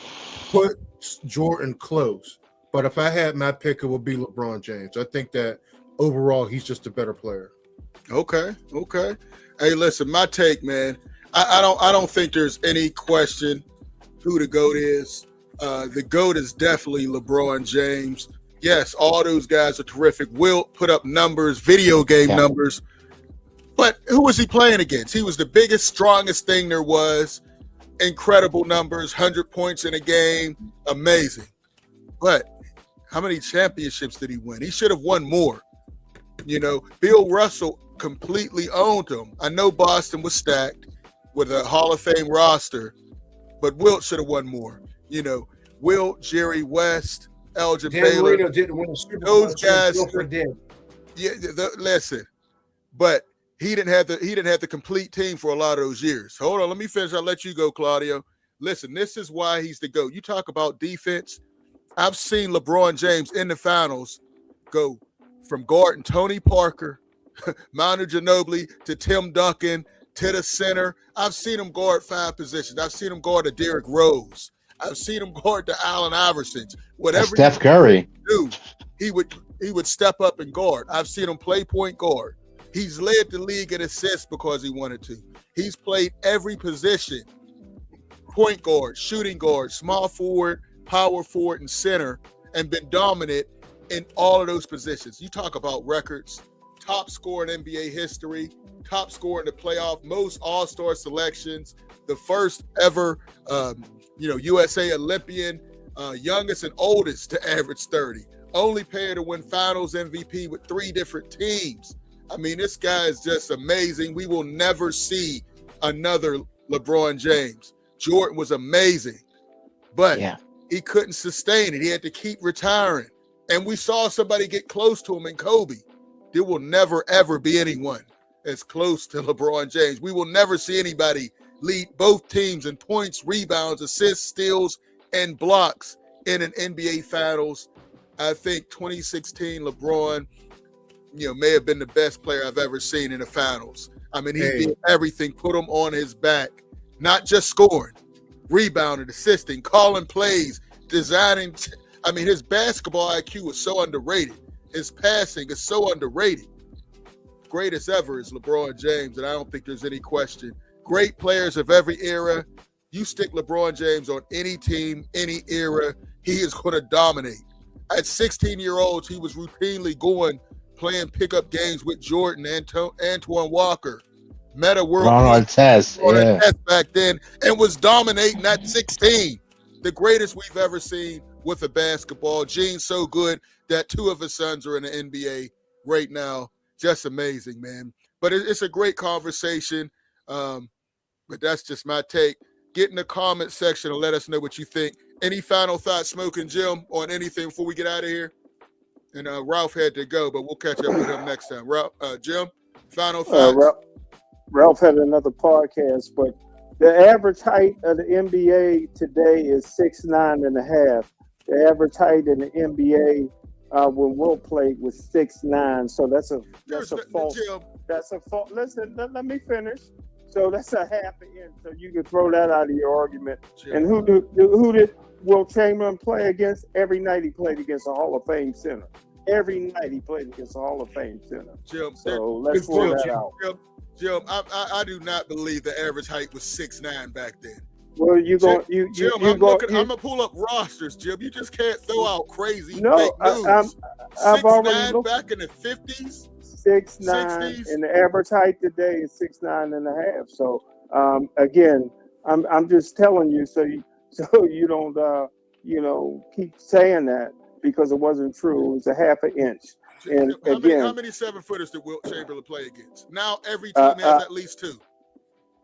puts Jordan close. But if I had my pick, it would be LeBron James. I think that overall, he's just a better player. Okay. Hey, listen, my take, man. I don't think there's any question who the GOAT is. The GOAT is definitely LeBron James. Yes, all those guys are terrific. Will put up numbers, video game numbers. But who was he playing against? He was the biggest, strongest thing there was. Incredible numbers, 100 points in a game, amazing. But how many championships did he win? He should have won more. You know, Bill Russell completely owned him. I know Boston was stacked with a Hall of Fame roster, but Wilt should have won more. You know, Wilt, Jerry West, Elgin Baylor. Marino didn't win a Super Bowl. Those guys did. Yeah, listen, but he didn't have the complete team for a lot of those years. Hold on, let me finish. I'll let you go, Claudio. Listen, this is why he's the GOAT. You talk about defense. I've seen LeBron James in the finals go from guarding Tony Parker, Manu Ginobili, to Tim Duncan, to the center. I've seen him guard 5 positions. I've seen him guard to Derrick Rose. I've seen him guard to Allen Iverson. Whatever Steph Curry do, he would step up and guard. I've seen him play point guard. He's led the league in assists because he wanted to. He's played every position: point guard, shooting guard, small forward, power forward, and center, and been dominant in all of those positions. You talk about records: top scorer in NBA history, top scorer in the playoff, most All-Star selections, the first ever, USA Olympian, youngest and oldest to average 30, only player to win Finals MVP with 3 different teams. I mean, this guy is just amazing. We will never see another LeBron James. Jordan was amazing, but he couldn't sustain it. He had to keep retiring. And we saw somebody get close to him in Kobe. There will never, ever be anyone as close to LeBron James. We will never see anybody lead both teams in points, rebounds, assists, steals, and blocks in an NBA Finals. I think 2016 LeBron, may have been the best player I've ever seen in the Finals. I mean, he did everything, put him on his back, not just scoring, rebounding, assisting, calling plays, designing. I mean, his basketball IQ is so underrated. His passing is so underrated. Greatest ever is LeBron James, and I don't think there's any question. Great players of every era. You stick LeBron James on any team, any era, he is going to dominate. At 16-year-olds, he was routinely playing pickup games with Jordan, Antoine Walker, Meta World Ron Artest, back then, and was dominating at 16. The greatest we've ever seen with a basketball. Gene's so good that 2 of his sons are in the NBA right now. Just amazing, man. But it's a great conversation. But that's just my take. Get in the comment section and let us know what you think. Any final thoughts, Smoking Jim, on anything before we get out of here? And Ralph had to go, but we'll catch up with him next time. Ralph, Jim, final thoughts. Ralph had another podcast, but the average height of the NBA today is 6'9.5". The average height in the NBA when Will played was 6'9". So that's a false. Jim. That's a false. Listen, let me finish. So that's a half an inch. So you can throw that out of your argument. Jim. And who did Will Chamberlain play against? Every night he played against a Hall of Fame center. Every night he played against a Hall of Fame center. Jim, so let's throw that out. Jim, I do not believe the average height was 6'9" back then. Well, I'm gonna pull up rosters, Jim. You just can't throw out crazy fake news. I've already looked back in the 50s. 6'9", 60s. and the average height today is 6'9.5". So again, I'm just telling you so you don't keep saying that because it wasn't true. It was a half an inch. And how many 7-footers did Wilt Chamberlain play against? Now every team has at least 2.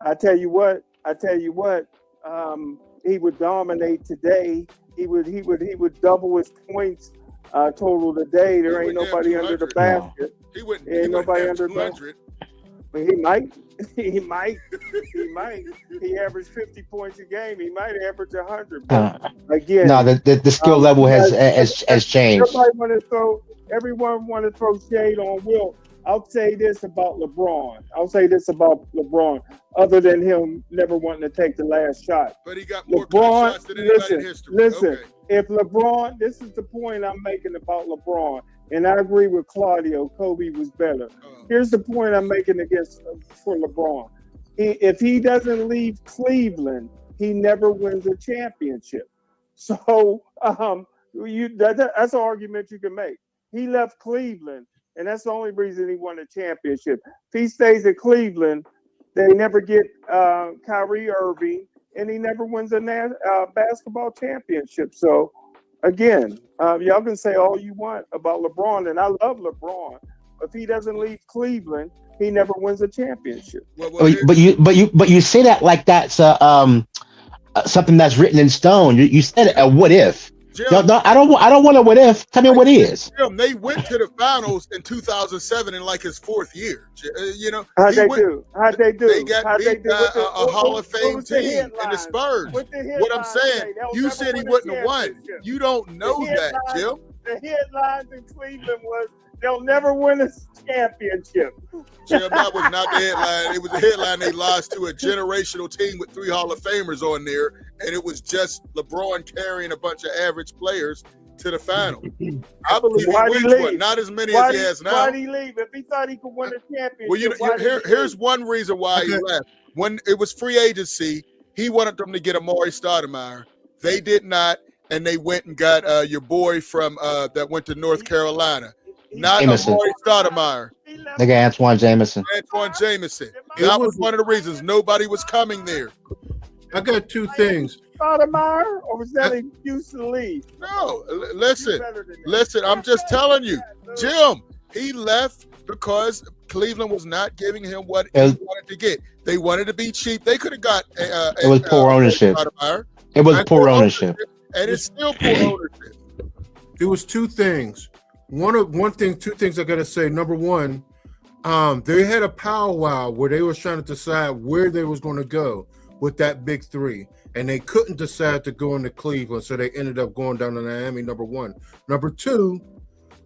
I tell you what. He would dominate today. He would double his points total today. There ain't nobody under the basket. He wouldn't. Ain't nobody under 200. But he might. He averaged 50 points a game. He might average 100. But again, no, the skill level has changed. Everyone want to throw shade on Wilt. I'll say this about LeBron. Other than him never wanting to take the last shot. But he got more shots than anybody in history. Listen. Okay. If LeBron, this is the point I'm making about LeBron, and I agree with Claudio. Kobe was better. Here's the point I'm making for LeBron. If he doesn't leave Cleveland, he never wins a championship. So that's an argument you can make. He left Cleveland, and that's the only reason he won a championship. If he stays at Cleveland, they never get Kyrie Irving, and he never wins a basketball championship. So, again, y'all can say all you want about LeBron, and I love LeBron. If he doesn't leave Cleveland, he never wins a championship. But you say that like that's something that's written in stone. You said a what if. Jim, no, I don't want a what if. Tell me what is. Jim, they went to the finals in 2007 in like his 4th year. How'd they do? They got beat by a Hall of Fame team in the Spurs. What I'm saying, you said he wouldn't have won. You don't know that, Jim. The headlines in Cleveland was They'll never win a championship. Jim, that was not the headline. It was the headline they lost to a generational team with 3 Hall of Famers on there, and it was just LeBron carrying a bunch of average players to the final. I believe Why'd he he wins leave? one, not as many as he has now. Why'd he leave? If he thought he could win a championship, Well, here's one reason why he left. When it was free agency, he wanted them to get Amari Stoudemire. They did not, and they went and got your boy from that went to North Carolina. Not Jameson. Amari Stoudemire. Nigga, Antoine Jameson. Antoine Jameson. That was one of the reasons nobody was coming there. I got 2 things. Stoudemire, or was that an excuse to leave? No, listen. I'm just telling you, Jim. He left because Cleveland was not giving him what he wanted to get. They wanted to be cheap. They could have got. It was poor ownership. It was poor ownership, and it's still poor ownership. It was 2 things. 2 things I gotta say. Number one, they had a powwow where they were trying to decide where they was going to go with that big 3, and they couldn't decide to go into Cleveland, so they ended up going down to Miami. Number one. Number 2,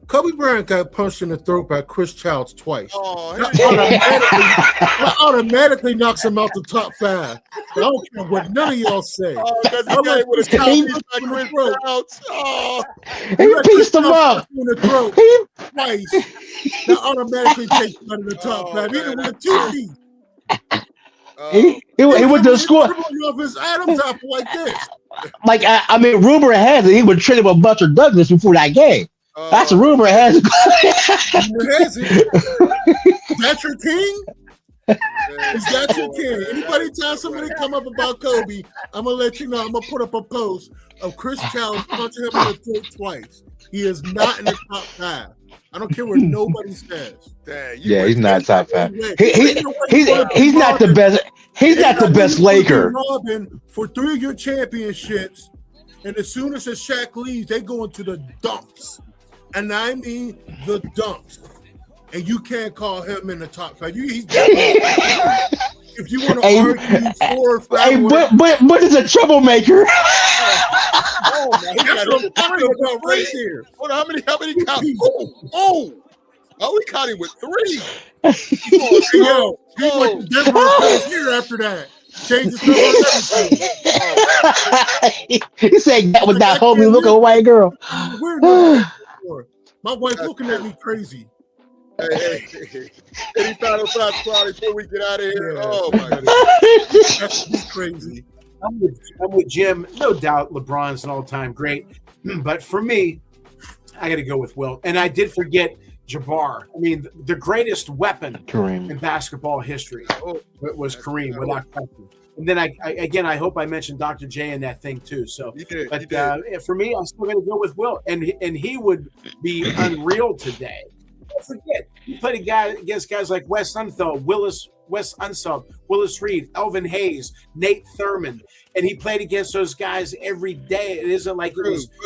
Kobe Bryant got punched in the throat by Chris Childs twice. Oh, that automatically knocks him out the top 5. I don't care what none of y'all say. Because the guy with a He pieced him up in the throat twice. That automatically takes him out of the top 5. Even with a 2 feet. He went to the school. Off his Adam's apple like this. Like I mean, rumor has it he was training with Butcher Douglas before that game. That's a rumor has it. Is that your king? Is that your king? Anybody tell somebody come up about Kobe, I'm gonna let you know. I'm gonna put up a post of Chris Childs punching him in the throat twice. He is not in the top 5. I don't care what nobody says. Yeah, he's not top 5. He's not the best. He's not the best Laker. Robin for 3 of your championships, and as soon as Shaq leaves, they go into the dumps, and I mean the dumps. And you can't call him in the top 5. If you want to argue 4 or 5, but it's a troublemaker. Oh my God! Right there. Hold on, how many count? Oh, we caught him with 3. Yo, he went to Denver here after that. Changed his number. He said that was that homie looking white girl. My wife looking at me crazy. Hey. Any final thoughts, Claudia, before we get out of here? Yeah. Oh my God, that's crazy. I'm with Jim. No doubt, LeBron's an all-time great, but for me, I got to go with Wilt. And I did forget Jabbar. I mean, the greatest weapon in basketball history was Kareem, without question. And then I hope I mentioned Dr. J in that thing too. So, for me, I'm still going to go with Wilt, and he would be unreal today. Don't forget, he played against guys like Wes Unseld, Willis Reed, Elvin Hayes, Nate Thurmond, and he played against those guys every day. It isn't like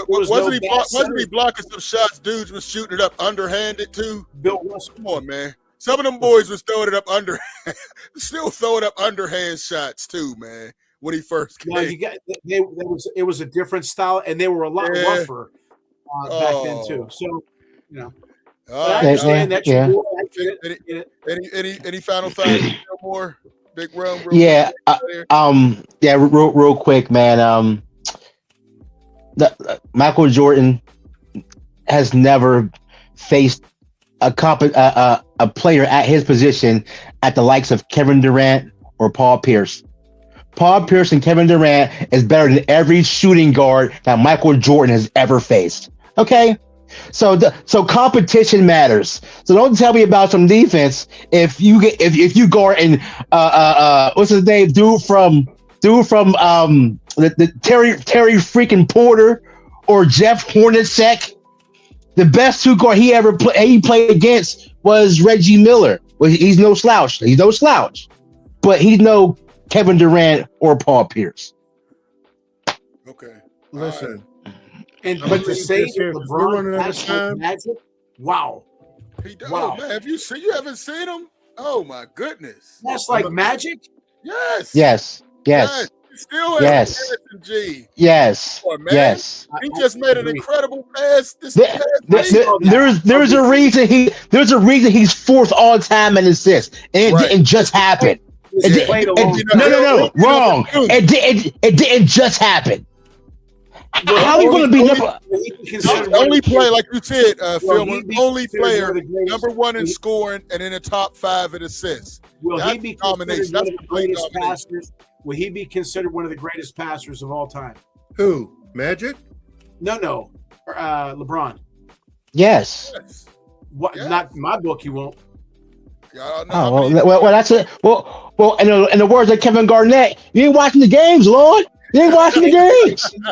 wasn't he blocking some shots? Dudes was shooting it up underhanded too. Bill Russell, come on, man. Some of them boys was throwing it up still throwing up underhand shots too, man. When he first came, it was a different style, and they were a lot rougher back then too. So, you know. I understand that. Yeah. Any final thoughts? More big realm. Real quick, man. Michael Jordan has never faced a player at his position at the likes of Kevin Durant or Paul Pierce. Paul Pierce and Kevin Durant is better than every shooting guard that Michael Jordan has ever faced. Okay. So competition matters. So don't tell me about some defense if you guard and what's his name, dude from the Terry freaking Porter or Jeff Hornacek. The best 2 guard he played against was Reggie Miller. Well, he's no slouch. But he's no Kevin Durant or Paul Pierce. Okay. Listen. But to say LeBron has magic, wow. He does, wow. Man. You haven't seen him? Oh my goodness. That's like magic? Yes. Yes. You Still has Yes. Harrison G. Yes. Boy, man. Yes. He just made an incredible pass. There's a reason he's fourth all time in assists, and it didn't just happen. No, wrong. It didn't just happen. How are you going to be only player, like you said, Phil, only player number one in scoring and in the top 5 in assists. Will he be considered one of the greatest passers? Will he be considered one of the greatest passers of all time? Who? Magic? No. LeBron. Yes. What? Yes. Not in my book. He won't. Well, that's it. Well, in the words of Kevin Garnett, you ain't watching the games, Lord. You ain't watching the games. In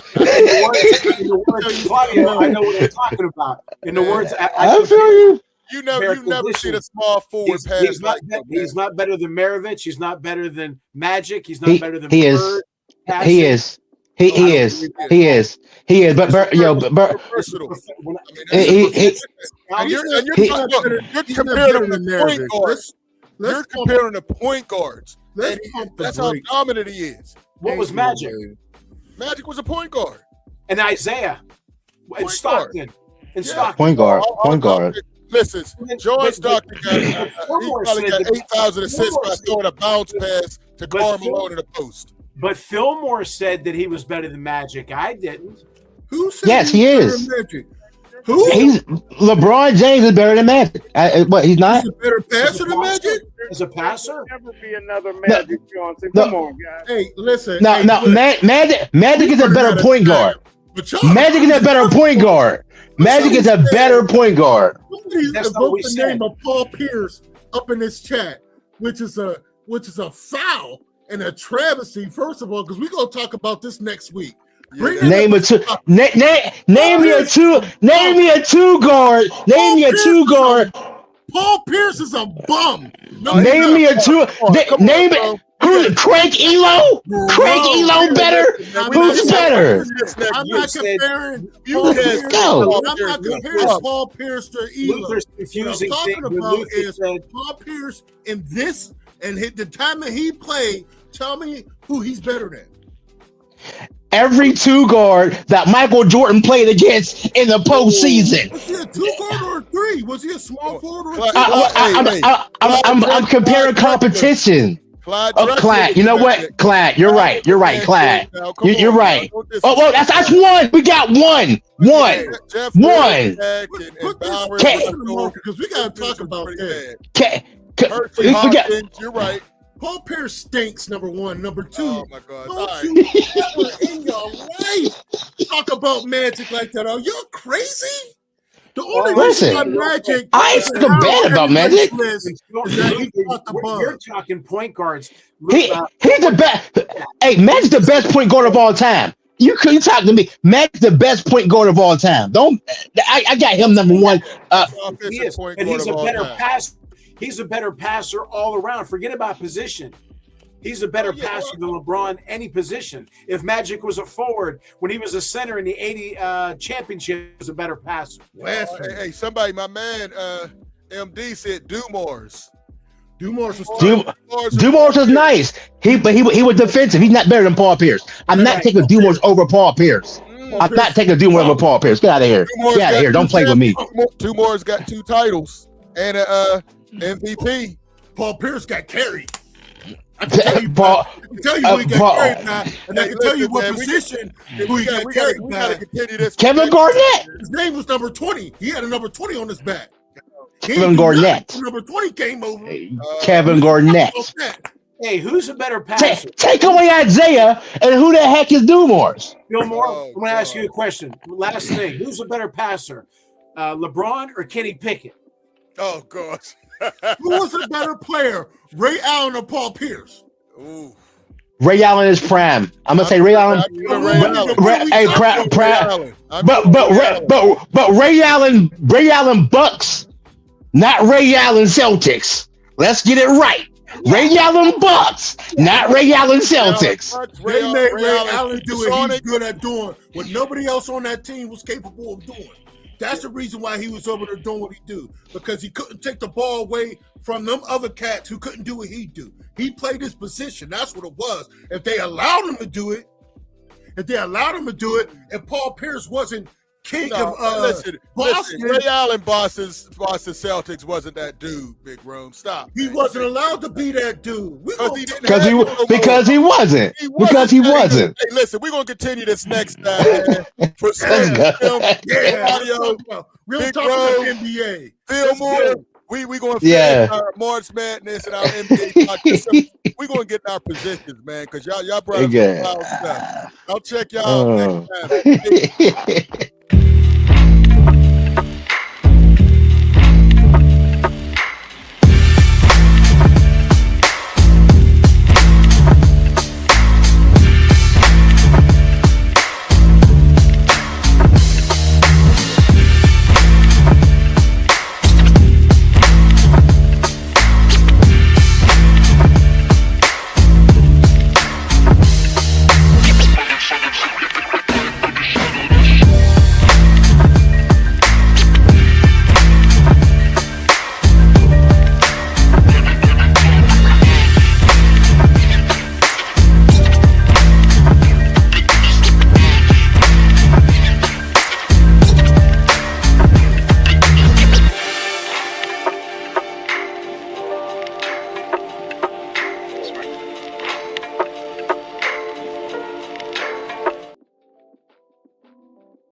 the words of Claudio, I know what I'm talking about. In the words, I feel you. You never seen a small forward pass. He's not better than Maravich. He's not better than Magic. He's not better than He is. Bird. He is. He is. But you're comparing him to point guards. You're comparing to point guards. That's how dominant he is. What was Magic? Magic was a point guard. And Isaiah. And Stockton. And Stockton. Point guard. Listen, George Stockton he probably got 8,000 assists by throwing a bounce pass to Karl Malone in the post. But Fillmore said that he was better than Magic. I didn't. Who said Yes, he is. Magic? Who? LeBron James is better than Magic. What? He's not. He's a better passer than Magic. As a passer, Never be another Magic Johnson. Come on, guys. Hey, listen. Magic is a better point guard. Magic is a better point guard. Magic is a better point guard. Somebody's invoked the name of Paul Pierce up in this chat, which is a foul and a travesty. First of all, because we're gonna talk about this next week. Name me a two guard. Name me a two guard. Paul Pierce is a bum. Name me a two. Name it. Who's Craig Elo? Craig Elo better? Who's better? I'm not comparing. I'm not comparing Paul Pierce to Elo. What I'm talking about is Paul Pierce in this and the time that he played. Tell me who he's better than. Every two guard that Michael Jordan played against in the postseason. Was he a 2 guard or a 3? Was he a small forward or a 2? I'm comparing competition. Clyde, you know what? Clyde, you're right. You're right, Clyde. You're right. Oh, well, that's one. We got one. Because we got to talk about that. You're right. Paul Pierce stinks, number one. Number two, oh my God. Don't you ever in your life talk about Magic like that. Are you crazy? The only reason why Magic, I ain't so bad about Magic. You're talking point guards. He's the best. Hey, Magic's the best point guard of all time. You couldn't talk to me. Magic's the best point guard of all time. I got him number one. He is, and he's a better passer. He's a better passer all around. Forget about position. He's a better passer than LeBron any position. If Magic was a forward, when he was a center in the 80 championship, he was a better passer. Hey, somebody, my man, MD said Dumars. Dumars was nice. He was defensive. He's not better than Paul Pierce. I'm not taking Dumars over Paul Pierce. I'm not taking Dumars over Paul Pierce. Get out of here. Get out of here. Don't play with me. Dumars got 2 titles and a MVP. Paul Pierce got carried. I can tell you who he got carried by, and I can tell you what position who he got carried by. Kevin Garnett. His name was number 20. He had a number 20 on his back. Kevin Garnett. Number 20 came over. Kevin Garnett. Hey, who's a better passer? Take away Isaiah, and who the heck is Dumars? Fillmore, I'm going to ask you a question. Last thing. Who's a better passer? LeBron or Kenny Pickett? Oh, gosh. Who was a better player, Ray Allen or Paul Pierce? Ooh. Ray Allen is prime. I'm gonna say Ray Allen. But Ray Allen Bucks, not Ray Allen Celtics. Let's get it right. Ray Allen Bucks, not Ray Allen Celtics. They made Ray Allen do what he's good at doing, what nobody else on that team was capable of doing. That's the reason why he was over there doing what he do, because he couldn't take the ball away from them other cats who couldn't do what he do. He played his position. That's what it was. If they allowed him to do it, and Paul Pierce wasn't king of listen, Boston. Ray Allen, Boston Celtics wasn't that dude, Big Room. Stop. He wasn't allowed to be that dude. Because he wasn't. Hey, listen, we're gonna continue this next time, man. For film, audio, real talk about NBA. Phil Moore. We going to finish our March Madness and our NBA podcast. We're going to get in our positions, man, because y'all brought up some wild stuff. I'll check y'all next time.